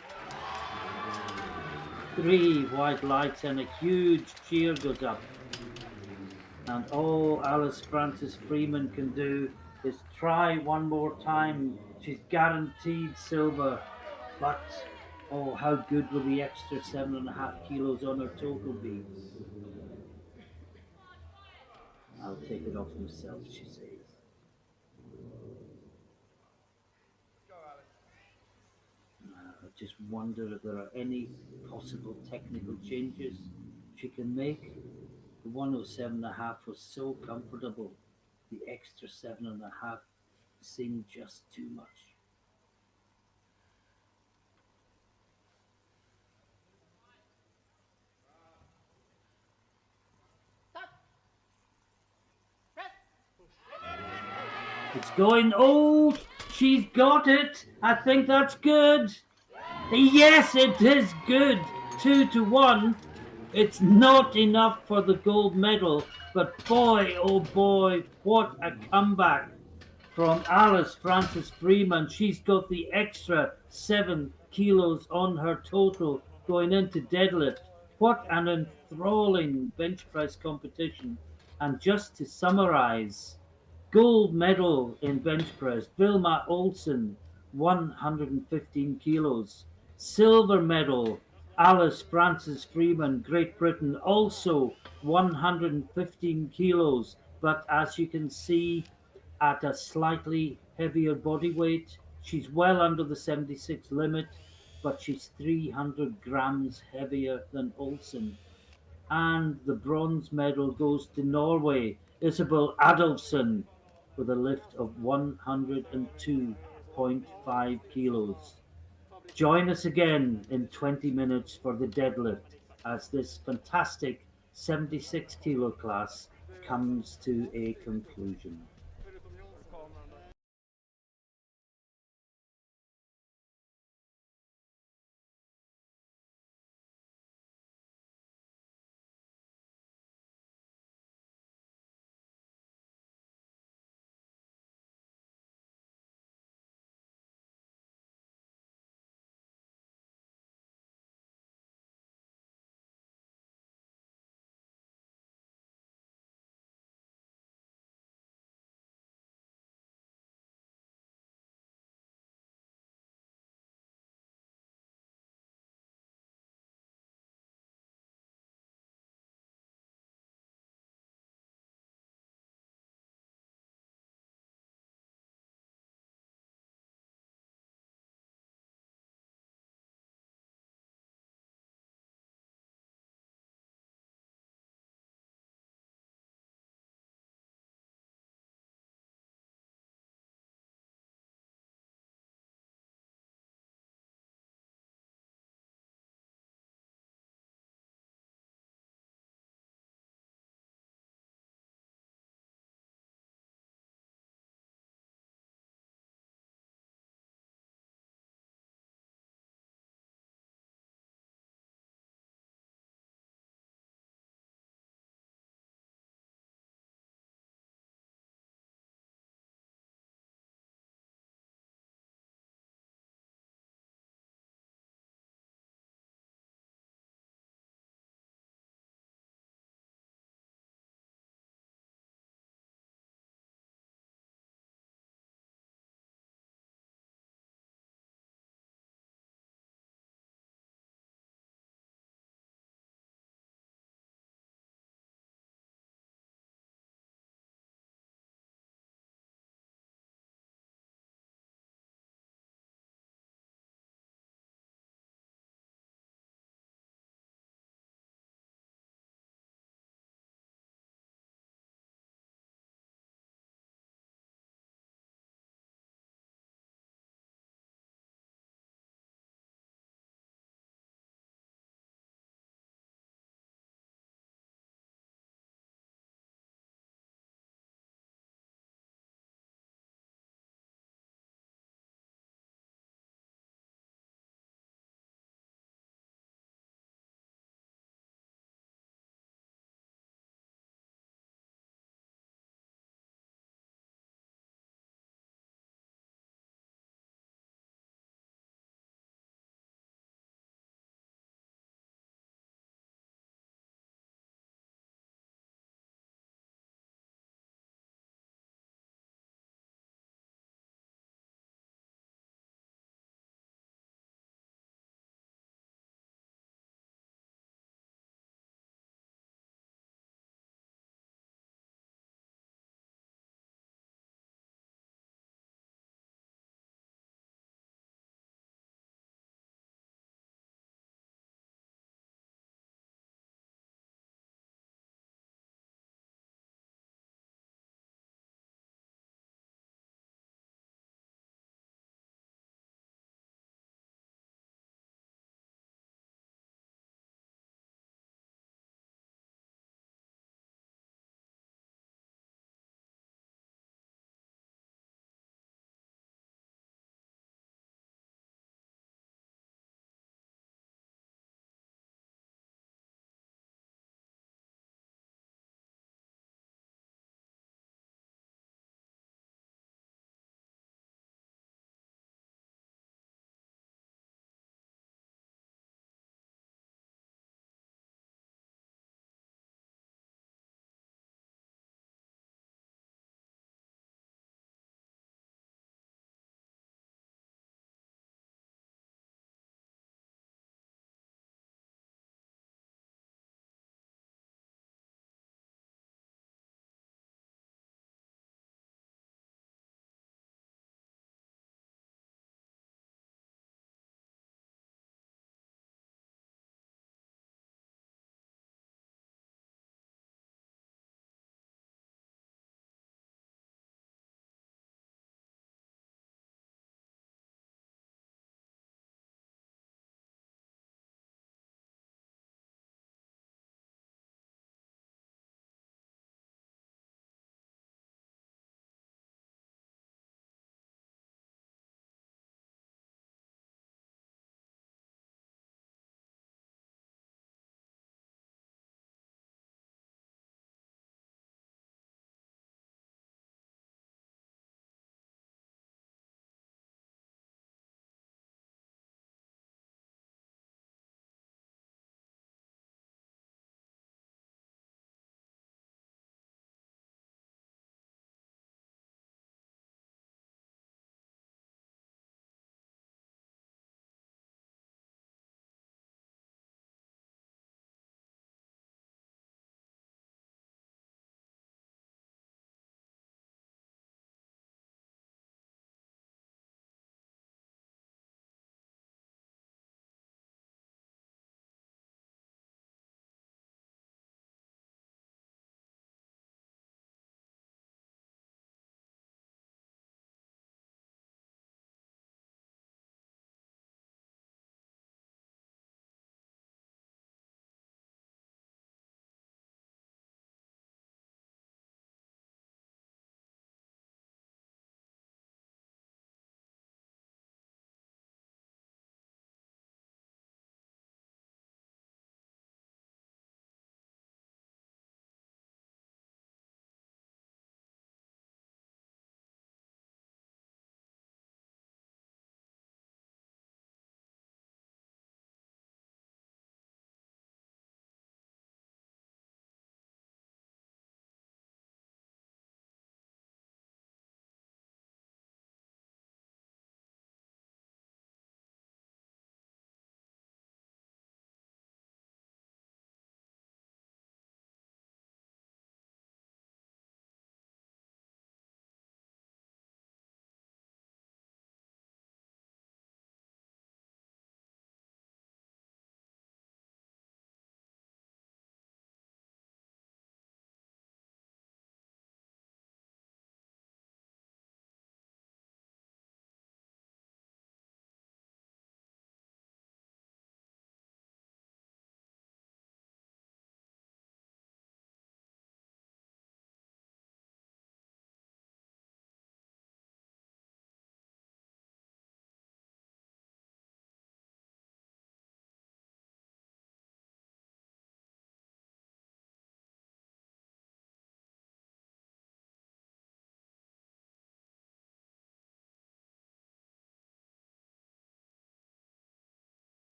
3 white lights and a huge cheer goes up. And all Alice Frances Freeman can do is try one more time. She's guaranteed silver, but oh, how good will the extra 7.5 kilos on her total be? I'll take it off myself, she says. I just wonder if there are any possible technical changes she can make. The 107.5 was so comfortable. The extra 7.5 seemed just too much. It's going, oh, she's got it. I think that's good. Yes, it is good. 2-1. It's not enough for the gold medal, but boy, oh boy, what a comeback from Alice Frances Freeman. She's got the extra 7 kilos on her total going into deadlift. What an enthralling bench press competition. And just to summarize, gold medal in bench press, Vilma Olsen, 115 kilos. Silver medal, Alice Frances Freeman, Great Britain, also 115 kilos. But as you can see, at a slightly heavier body weight. She's well under the 76 limit, but she's 300 grams heavier than Olsen. And the bronze medal goes to Norway, Isabel Adolfsson, with a lift of 102.5 kilos. Join us again in 20 minutes for the deadlift as this fantastic 76 kilo class comes to a conclusion.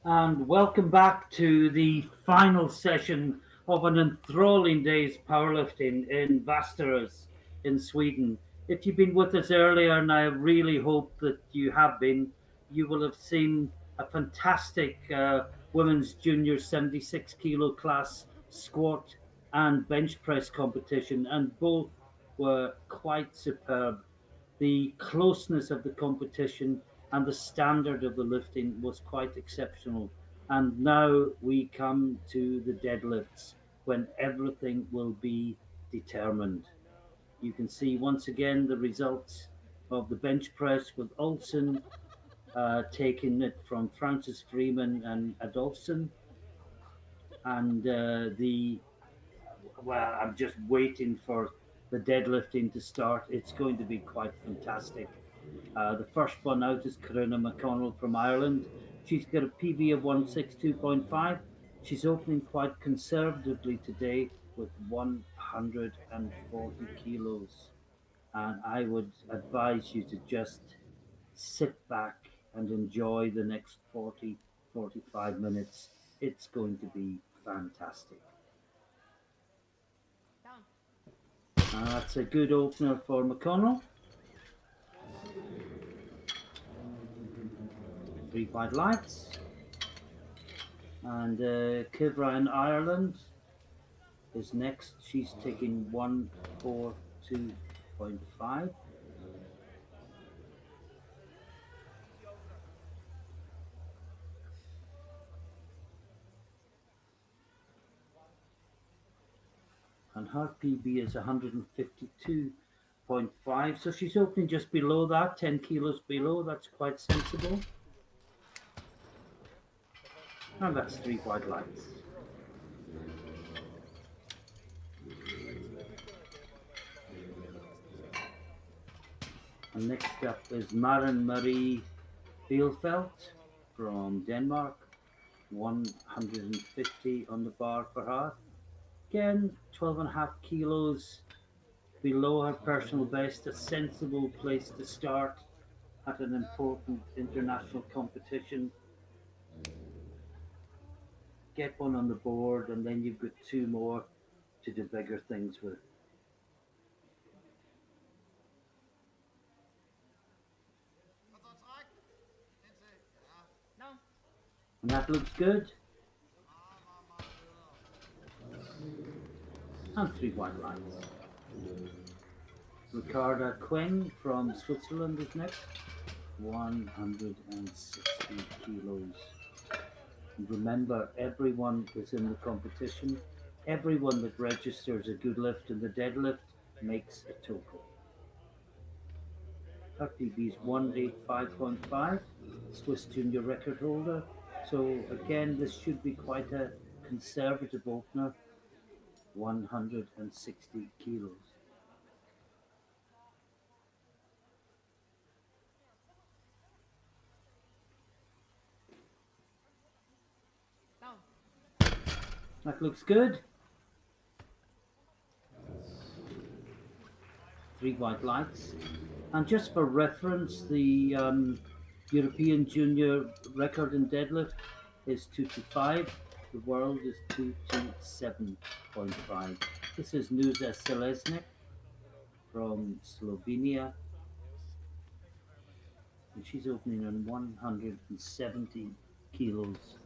And welcome back to the final session of an enthralling day's powerlifting in Västerås in Sweden. If you've been with us earlier, and I really hope that you have been, you will have seen a fantastic women's junior 76 kilo class squat and bench press competition, and both were quite superb. The closeness of the competition and the standard of the lifting was quite exceptional. And now we come to the deadlifts when everything will be determined. You can see once again the results of the bench press with Olsen taking it from Francis Freeman and Adolfson. And well, I'm just waiting for the deadlifting to start. It's going to be quite fantastic. The first one out is Corona McConnell from Ireland. She's got a PB of 162.5. She's opening quite conservatively today with 140 kilos. And I would advise you to just sit back and enjoy the next 40, 45 minutes. It's going to be fantastic. That's a good opener for McConnell. Three white lights. And Kivra in Ireland is next. She's taking 142.5. And her PB is 152.5. So she's opening just below that, 10 kilos below. That's quite sensible. And that's three white lights. And next up is Maren Marie Bielfeldt from Denmark. 150 on the bar for her. Again, 12.5 kilos below her personal best, a sensible place to start at an important international competition. Get one on the board, and then you've got two more to do bigger things with. And that looks good. And three white lines. Ricarda Queng from Switzerland is next. 160 kilos. And remember, everyone is in the competition. Everyone that registers a good lift in the deadlift makes a total. Her PB is 185.5, Swiss junior record holder. So again, this should be quite a conservative opener. 160 kilos. That looks good. Three white lights. And just for reference, the European junior record in deadlift is 225. The world is 227.5. This is Nuza Selesnik from Slovenia, and she's opening on 170 kilos.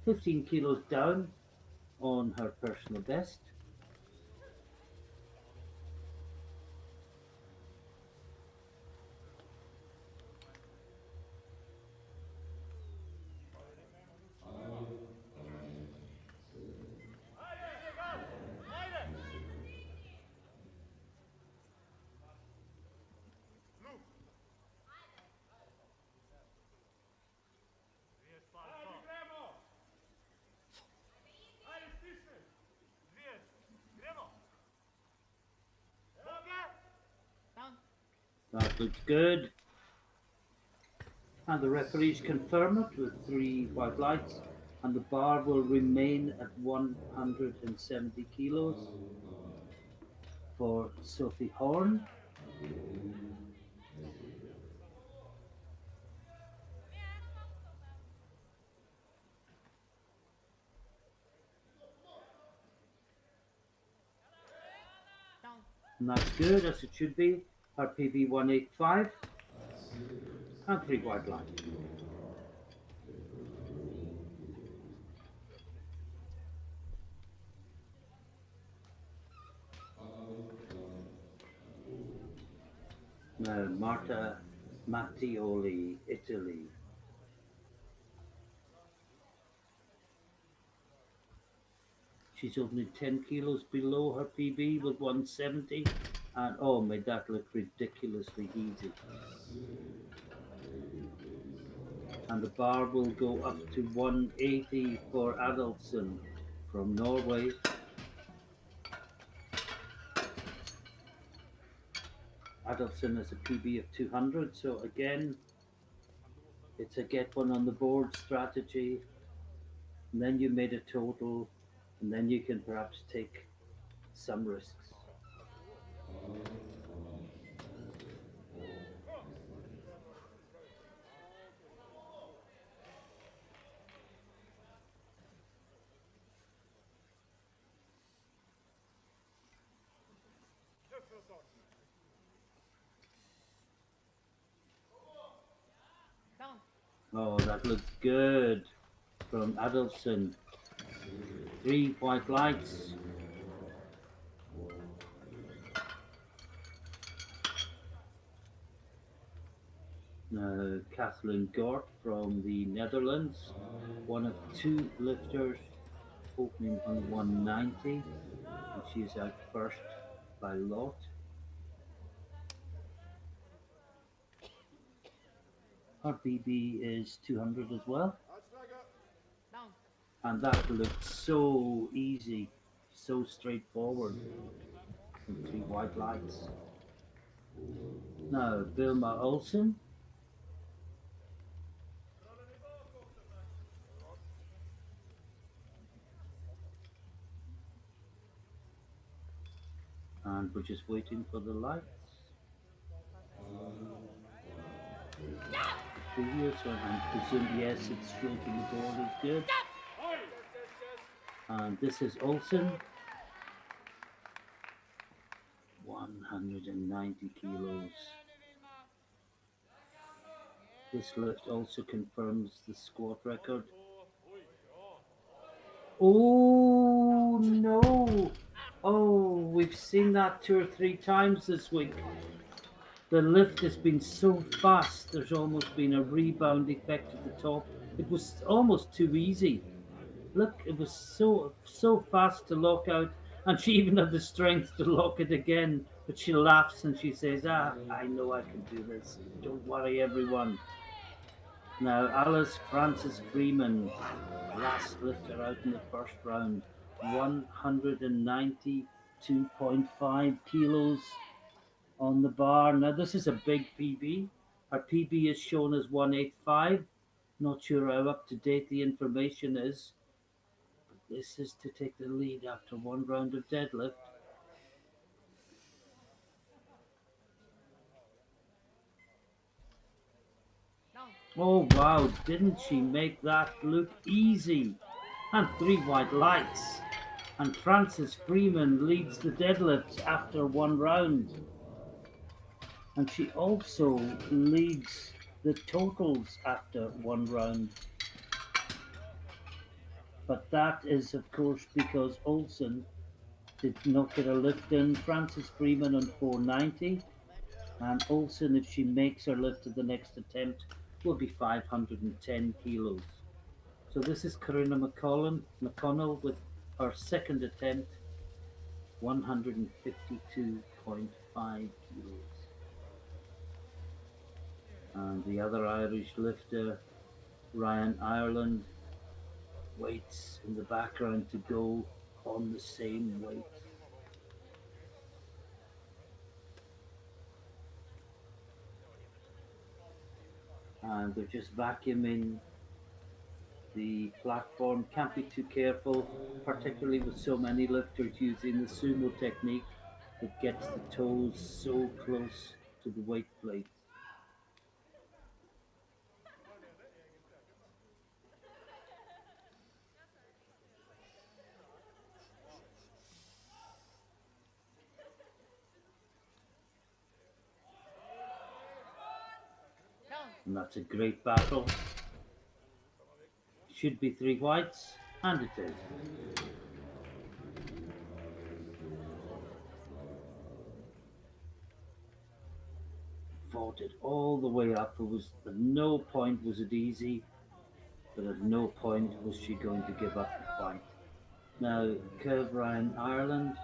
15 kilos down on her personal best. That looks good. And the referees confirm it with three white lights, and the bar will remain at 170 kilos for Sophie Horn. And that's good as it should be. Her PB 185 and three white lines. Now Marta Mattioli, Italy. She's only 10 kilos below her PB with 170. And oh, made that look ridiculously easy. And the bar will go up to 180 for Adolfsen from Norway. Adolfsen has a PB of 200, so again, it's a get one on the board strategy. And then you made a total, and then you can perhaps take some risks. Oh, that looks good from Adolfsen. Three white lights. Kathleen Gort from the Netherlands, one of two lifters opening on 190, and she is out first by lot. Her BB is 200 as well, and that looked so easy, so straightforward from three white lights. Now, Vilma Olsen. And we're just waiting for the lights. The previous one, and presume yes, it's floating the board is good. And this is Olsen, 190 kilos. This lift also confirms the squat record. Oh no! Oh, we've seen that two or three times this week. The lift has been so fast, there's almost been a rebound effect at the top. It was almost too easy. Look, it was so fast to lock out, and she even had the strength to lock it again. But she laughs and she says, "Ah, I know I can do this. Don't worry, everyone." Now, Alice Francis Freeman, last lifter out in the first round, 192.5 kilos on the bar. Now, this is a big PB. Our PB is shown as 185. Not sure how up to date the information is. This is to take the lead after one round of deadlift. Oh wow, didn't she make that look easy? And three white lights. And Francis Freeman leads the deadlifts after one round. And she also leads the totals after one round. But that is, of course, because Olsen did not get a lift in. Francis Freeman on 490. And Olsen, if she makes her lift at the next attempt, will be 510 kilos. So this is Karina McConnell with her second attempt, 152.5 kilos. And the other Irish lifter, Ryan Ireland, waits in the background to go on the same weight. And they're just vacuuming the platform. Can't be too careful, particularly with so many lifters using the sumo technique that gets the toes so close to the weight plates. And that's a great battle. Should be three whites, and it is. Fought it all the way up. It was at no point was it easy, but at no point was she going to give up the fight. Now, Curve Ryan, Ireland,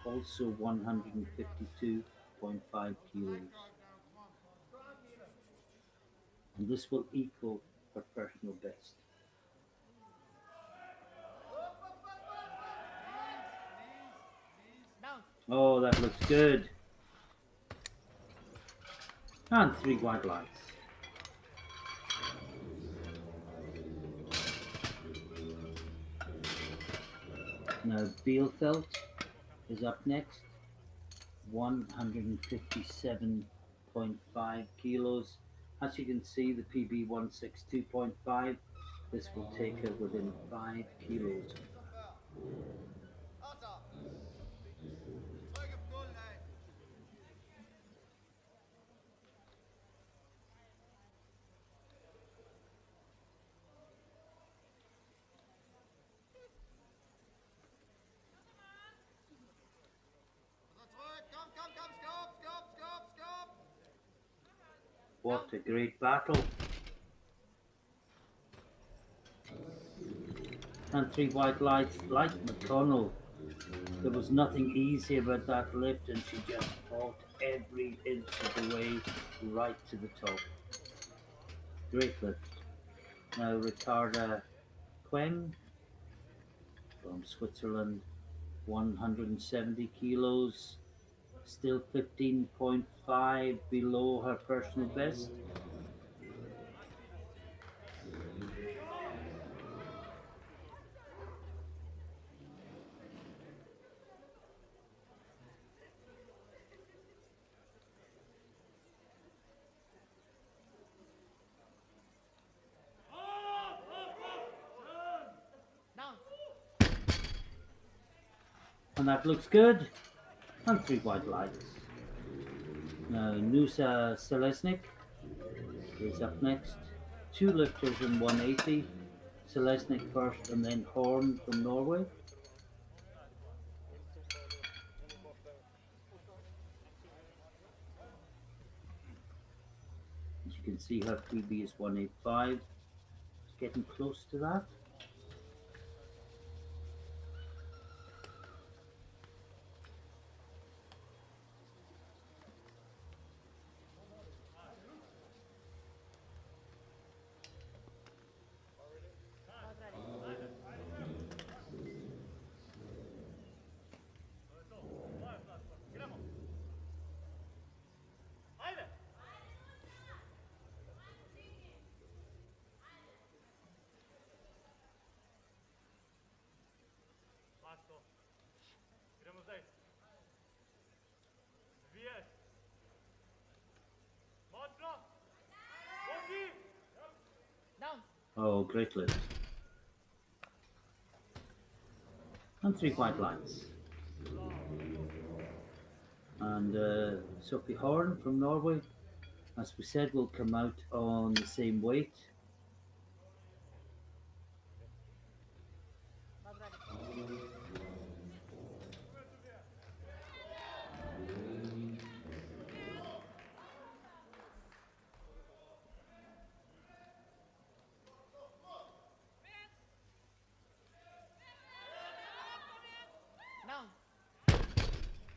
also 152.5 kilos. And this will equal her personal best. Oh, that looks good. And three white lights. Now, Bielefeld is up next. 157.5 kilos. As you can see, the PB 162.5. This will take her within 5 kilos. What a great battle. And three white lights like McConnell. There was nothing easy about that lift, and she just fought every inch of the way right to the top. Great lift. Now Ricarda Quem from Switzerland, 170 kilos, still 15.5 below her personal best. And that looks good. And three white lights. Now Nusa Selesnik is up next. Two lifters in 180. Selesnik first and then Horn from Norway. As you can see, her PB is 185. It's getting close to that. Oh, great lift. And three white lights. And Sophie Horn from Norway, as we said, will come out on the same weight.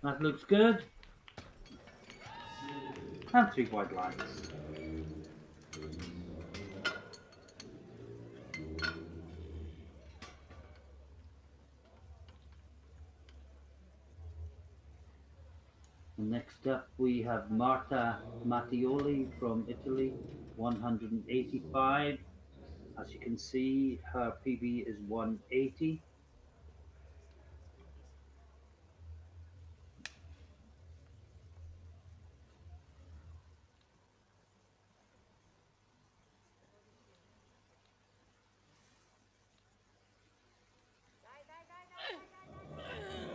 That looks good. And three white lights. And next up we have Marta Mattioli from Italy, 185. As you can see, her PB is 180.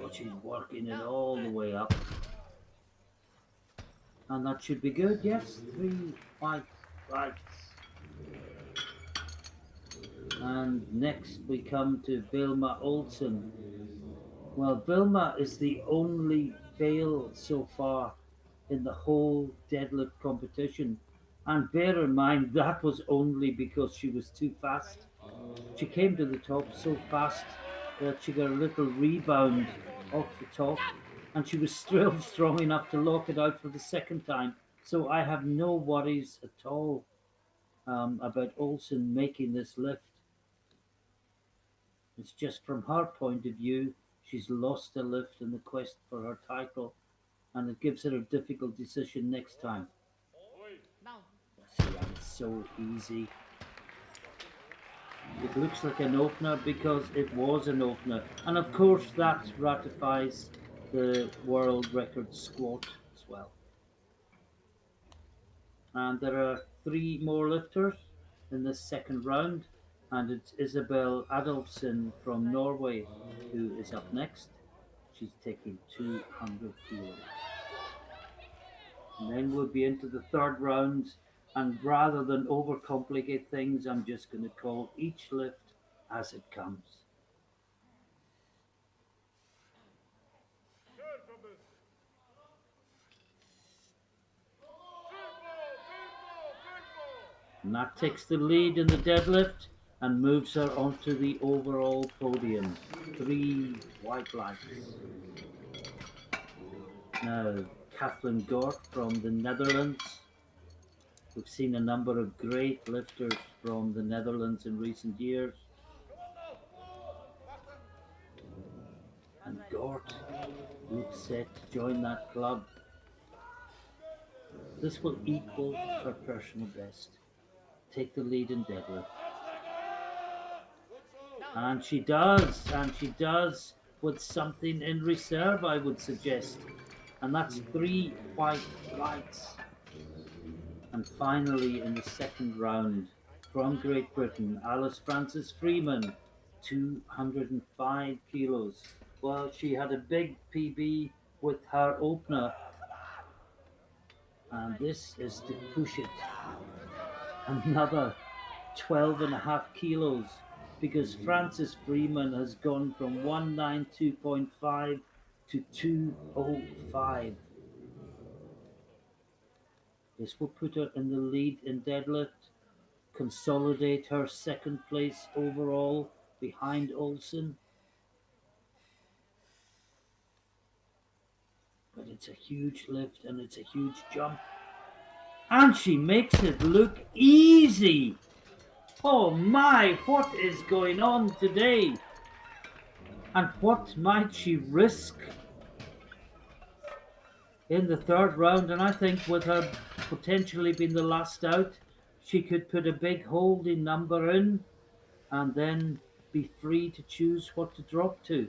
But she's working it all the way up. And that should be good, yes. Three white Right. And next we come to Vilma Olsen. Well, Vilma is the only fail so far in the whole deadlift competition. And bear in mind, that was only because she was too fast. She came to the top so fast that she got a little rebound off the top, and she was still strong enough to lock it out for the second time. So I have no worries at all about Olsen making this lift. It's just from her point of view, she's lost a lift in the quest for her title, and it gives her a difficult decision next time. See, it's so easy. It looks like an opener because it was an opener. And of course, that ratifies the world record squat as well. And there are three more lifters in this second round. And it's Isabel Adolfsen from Norway who is up next. She's taking 200 kilos. And then we'll be into the third round. And rather than overcomplicate things, I'm just going to call each lift as it comes. And that takes the lead in the deadlift and moves her onto the overall podium. 3 white lights. Now, Kathleen Gort from the Netherlands. We've seen a number of great lifters from the Netherlands in recent years. And Gort looks set to join that club. This will equal her personal best. Take the lead in deadlift. And she does, with something in reserve, I would suggest. And that's 3 white lights. And finally, in the second round, from Great Britain, Alice Frances Freeman, 205 kilos. Well, she had a big PB with her opener. And this is to push it another 12.5 kilos, because Frances Freeman has gone from 192.5 to 205. This will put her in the lead in deadlift, consolidate her second place overall behind Olsen. But it's a huge lift and it's a huge jump. And she makes it look easy. Oh my, what is going on today? And what might she risk in the third round? And I think with her potentially being the last out, she could put a big holding number in and then be free to choose what to drop to.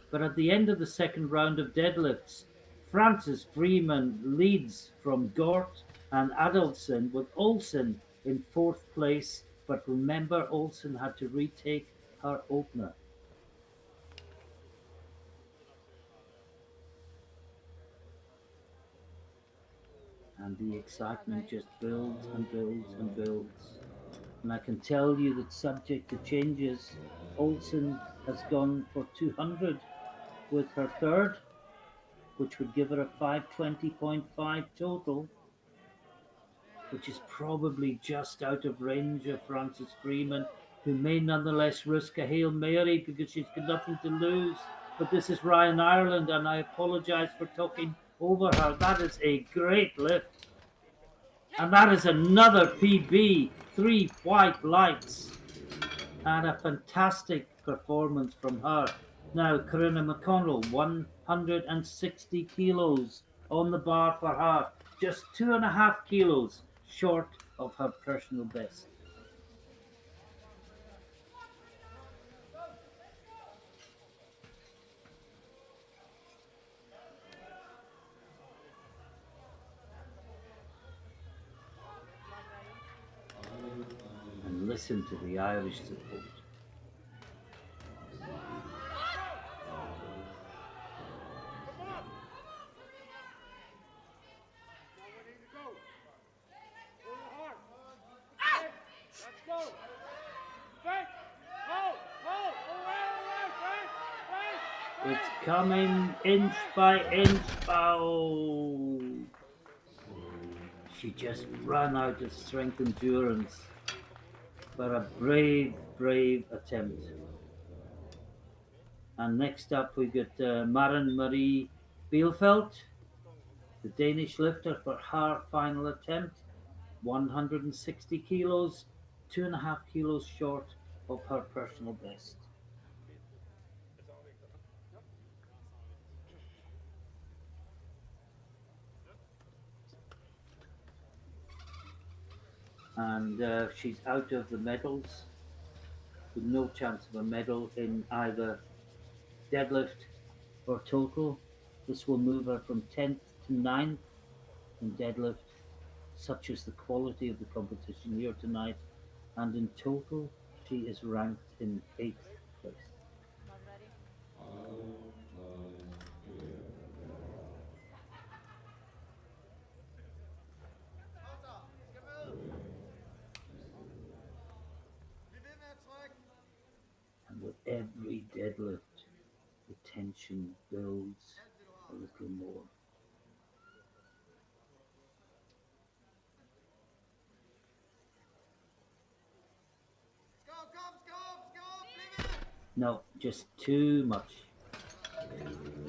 But at the end of the second round of deadlifts, Frances Freeman leads from Gort and Adolfsen, with Olsen in fourth place. But remember, Olsen had to retake her opener. And the excitement just builds and builds and builds. And I can tell you that, subject to changes, Olsen has gone for 200 with her third, which would give her a 520.5 total, which is probably just out of range of Frances Freeman, who may nonetheless risk a Hail Mary because she's got nothing to lose. But this is Ryan Ireland, and I apologise for talking over her. That is a great lift. And that is another PB, 3 white lights. And a fantastic performance from her. Now, Corinna McConnell, 160 kilos on the bar for her. Just 2.5 kilos short of her personal best. And listen to the Irish support. It's coming inch by inch. Oh, she just ran out of strength endurance. But a brave, brave attempt. And next up, we got Maren Marie Bielfeldt, the Danish lifter, for her final attempt. 160 kilos, 2.5 kilos short of her personal best. And she's out of the medals with no chance of a medal in either deadlift or total. This will move her from 10th to 9th in deadlift. Such is the quality of the competition here tonight. And in total, she is ranked in 8th place. And with every deadlift, the tension builds a little more. No, just too much.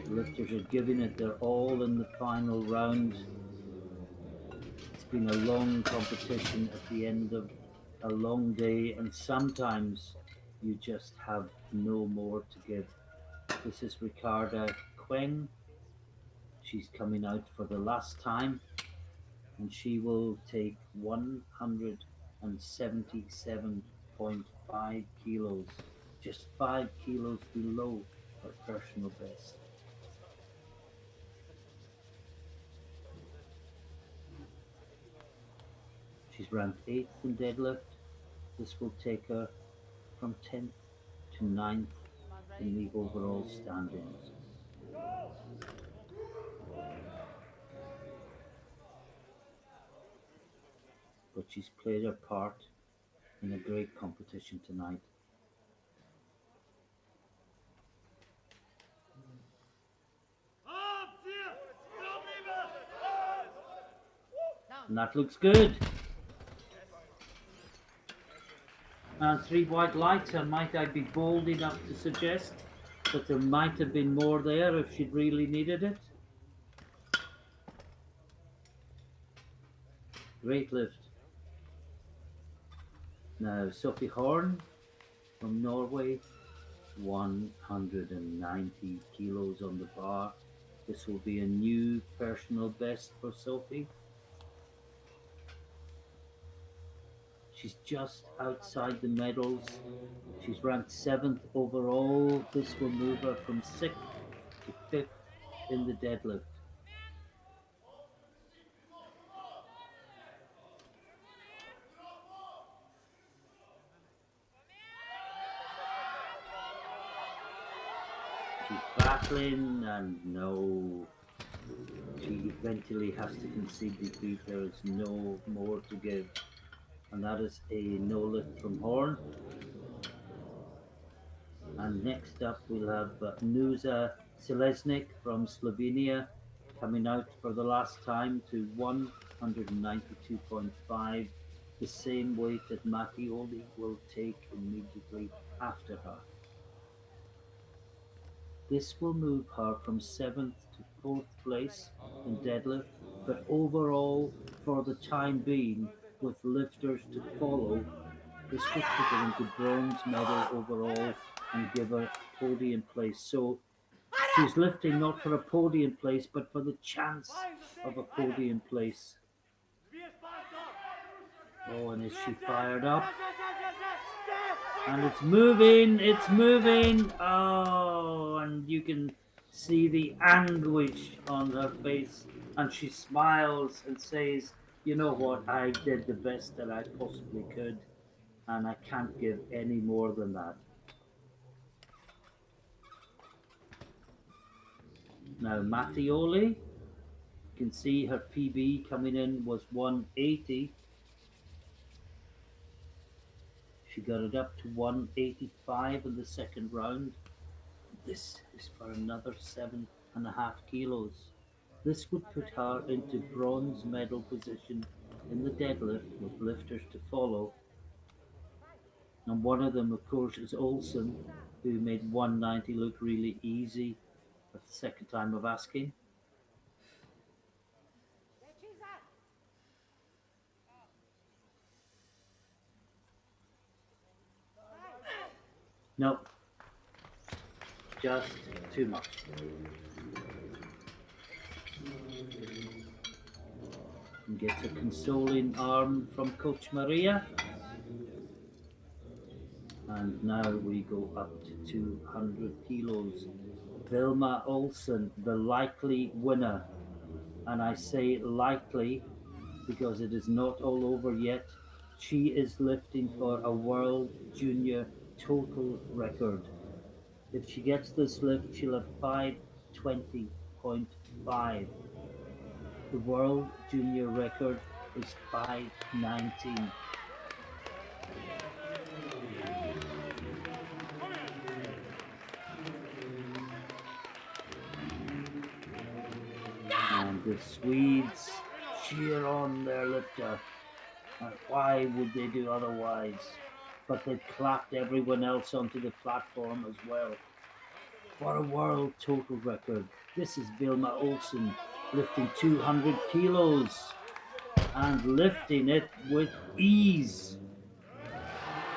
The lifters are giving it their all in the final round. It's been a long competition at the end of a long day, and sometimes you just have no more to give. This is Ricarda Queng. She's coming out for the last time, and she will take 177.5 kilos, just 5 kilos below her personal best. She's ranked 8th in deadlift. This will take her from 10th to 9th in the overall standings. But she's played her part in a great competition tonight. And that looks good. And 3 white lights, and might I be bold enough to suggest that there might have been more there if she'd really needed it. Great lift. Now Sophie Horn from Norway, 190 kilos on the bar. This will be a new personal best for Sophie. She's just outside the medals. She's ranked 7th overall. This will move her from 6th to 5th in the deadlift. She's battling, and no, she eventually has to concede defeat. There is no more to give, and that is a no lift from Horn. And next up, we'll have Nusa Selesnik from Slovenia coming out for the last time to 192.5, the same weight that Mattioli will take immediately after her. This will move her from 7th to 4th place in deadlift, but overall, for the time being, with lifters to follow, this will put her into bronze medal overall and give her a podium place. So she's lifting not for a podium place, but for the chance of a podium place. Oh, and is she fired up? And it's moving, it's moving. Oh, and you can see the anguish on her face. And she smiles and says, you know what, I did the best that I possibly could, and I can't give any more than that. Now, Mattioli, you can see her PB coming in was 180. She got it up to 185 in the second round. This is for another 7.5 kilos. This would put her into bronze medal position in the deadlift with lifters to follow. And one of them, of course, is Olsen, who made 190 look really easy at the second time of asking. No, just too much. And gets a consoling arm from Coach Maria. And now we go up to 200 kilos. Vilma Olsen, the likely winner. And I say likely because it is not all over yet. She is lifting for a world junior total record. If she gets this lift, she'll have 520.5. The world junior record is 519. And the Swedes cheer on their lifter. And why would they do otherwise? But they've clapped everyone else onto the platform as well. For a world total record, this is Vilma Olsen lifting 200 kilos and lifting it with ease.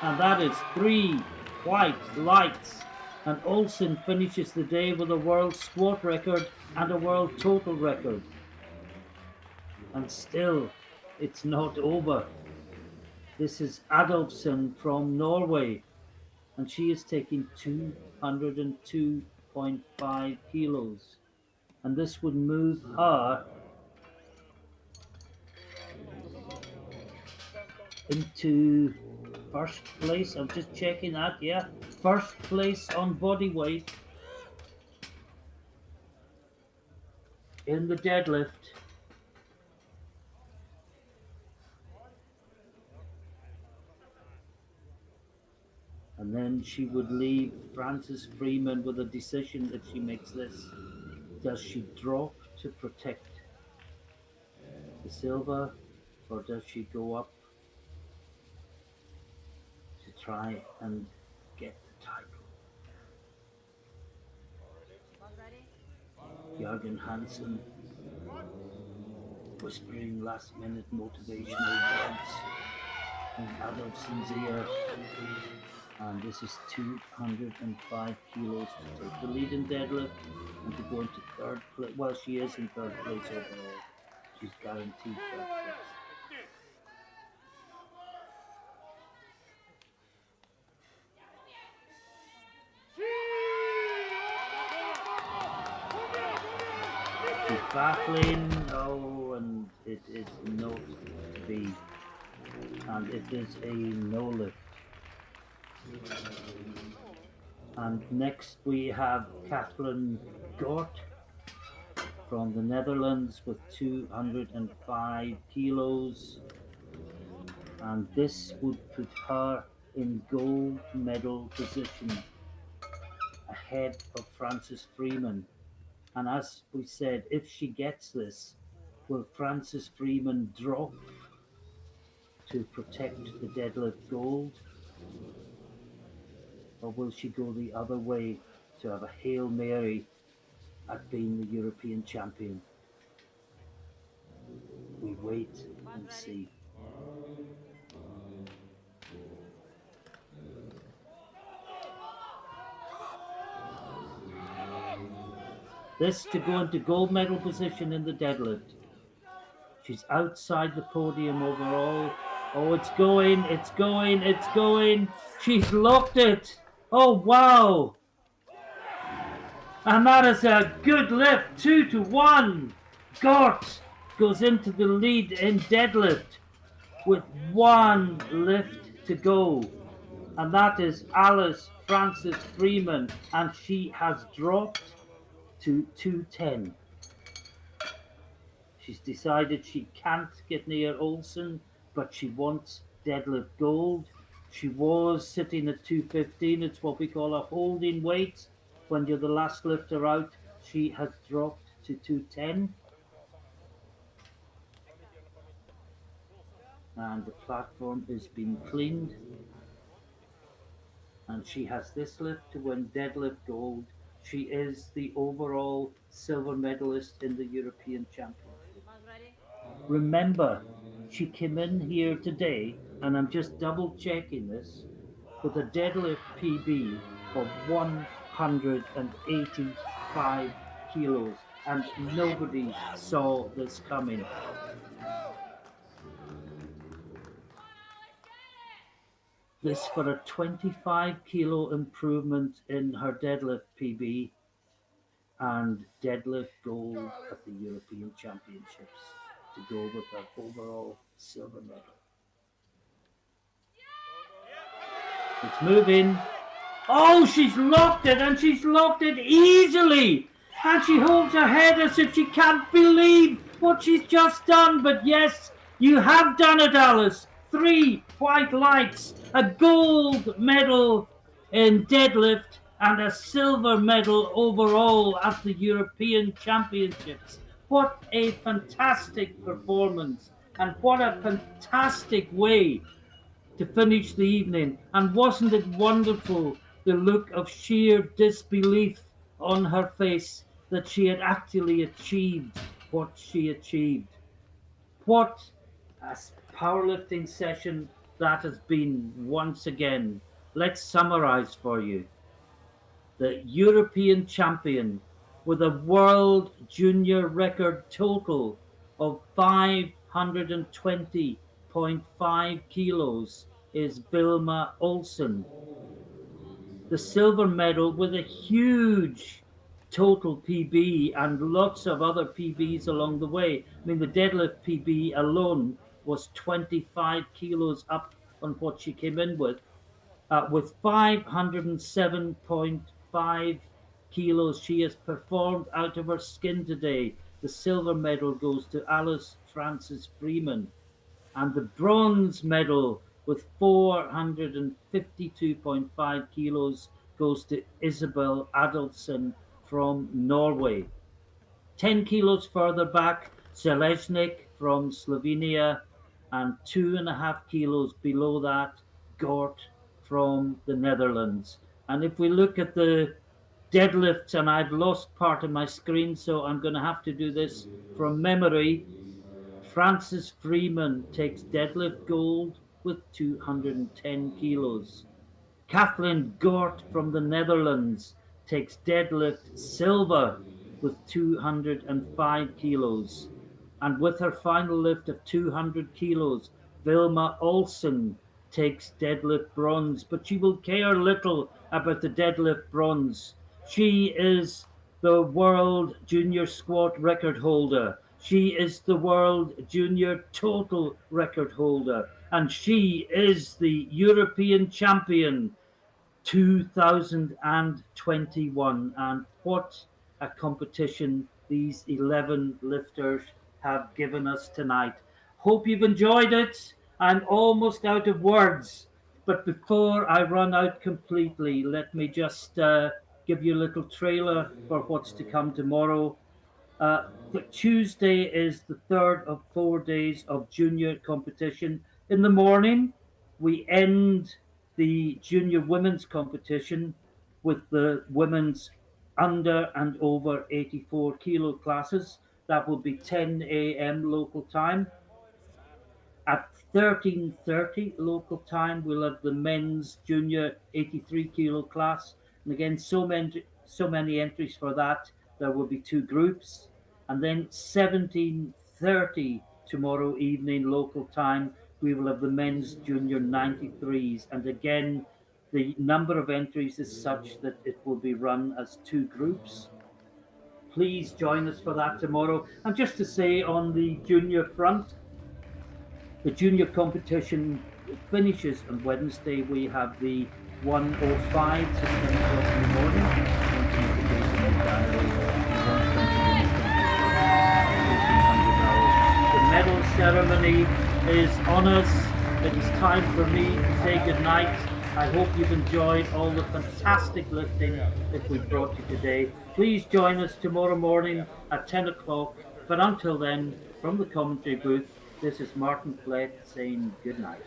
And that is 3 white lights. And Olsen finishes the day with a world squat record and a world total record. And still, it's not over. This is Adolfsen from Norway, and she is taking 202.5 kilos. And this would move her into first place. I'm just checking that, yeah. First place on body weight in the deadlift. And then she would leave Frances Freeman with a decision if she makes this. Does she drop to protect the silver, or does she go up to try and get the title? Jürgen Hansen whispering last minute motivational words in Adolfsen's ear. And this is 205 kilos to take the lead in deadlift and to go into third place. Well, she is in third place overall. She's guaranteed third place. She's battling, and it is not to be. And it is a no lift. And next we have Catherine Gort from the Netherlands with 205 kilos. And this would put her in gold medal position ahead of Frances Freeman. And as we said, if she gets this, will Frances Freeman drop to protect the deadlift gold? Or will she go the other way to have a Hail Mary at being the European champion? We wait and see. This to go into gold medal position in the deadlift. She's outside the podium overall. Oh, it's going, it's going, it's going. She's locked it. Oh, wow. And that is a good lift, 2-1. Gort goes into the lead in deadlift with one lift to go. And that is Alice Frances Freeman. And she has dropped to 210. She's decided she can't get near Olsen, but she wants deadlift gold. She was sitting at 215. It's what we call a holding weight. When you're the last lifter out, she has dropped to 210. And the platform is being cleaned. And she has this lift to win deadlift gold. She is the overall silver medalist in the European Championship. Remember, she came in here today, and I'm just double checking this, with a deadlift PB of 185 kilos, and nobody saw this coming. This for a 25 kilo improvement in her deadlift PB and deadlift gold at the European Championships to go with her overall silver medal. It's moving. Oh, she's locked it, and she's locked it easily. And she holds her head as if she can't believe what she's just done. But yes, you have done it, Alice. 3 white lights, a gold medal in deadlift, and a silver medal overall at the European Championships. What a fantastic performance, and what a fantastic way to finish the evening. And wasn't it wonderful, the look of sheer disbelief on her face that she had actually achieved what she achieved? What a powerlifting session that has been once again. Let's summarize for you. The European champion with a world junior record total of 520.5 kilos is Vilma Olsen. The silver medal with a huge total PB and lots of other PBs along the way. I mean, the deadlift PB alone was 25 kilos up on what she came in with 507.5 kilos. She has performed out of her skin today. The silver medal goes to Alice Frances Freeman, and the bronze medal with 452.5 kilos goes to Isabel Adolfsson from Norway. 10 kilos further back, Seleznik from Slovenia, and 2.5 kilos below that, Gort from the Netherlands. And if we look at the deadlifts, and I've lost part of my screen, so I'm going to have to do this from memory. Frances Freeman takes deadlift gold with 210 kilos. Kathleen Gort from the Netherlands takes deadlift silver with 205 kilos. And with her final lift of 200 kilos, Vilma Olsen takes deadlift bronze, but she will care little about the deadlift bronze. She is the world junior squat record holder. She is the world junior total record holder. And she is the European champion 2021. And what a competition these 11 lifters have given us tonight. Hope you've enjoyed it. I'm almost out of words, but before I run out completely, let me just give you a little trailer for what's to come tomorrow. Tuesday is the third of 4 days of junior competition. In the morning, we end the junior women's competition with the women's under and over 84 kilo classes. That will be 10 a.m. local time. At 13:30 local time, we'll have the men's junior 83 kilo class. And again, so many entries for that. There will be two groups. And then 17:30 tomorrow evening local time, we will have the men's junior 93s. And again, the number of entries is such that it will be run as two groups. Please join us for that tomorrow. And just to say, on the junior front, the junior competition finishes on Wednesday. We have the 105 at 10 o'clock in the morning. The medal ceremony is on us. It is time for me to say goodnight. I hope you've enjoyed all the fantastic lifting that we brought you today. Please join us tomorrow morning at 10 o'clock. But until then, from the commentary booth, this is Martin Flett saying good night.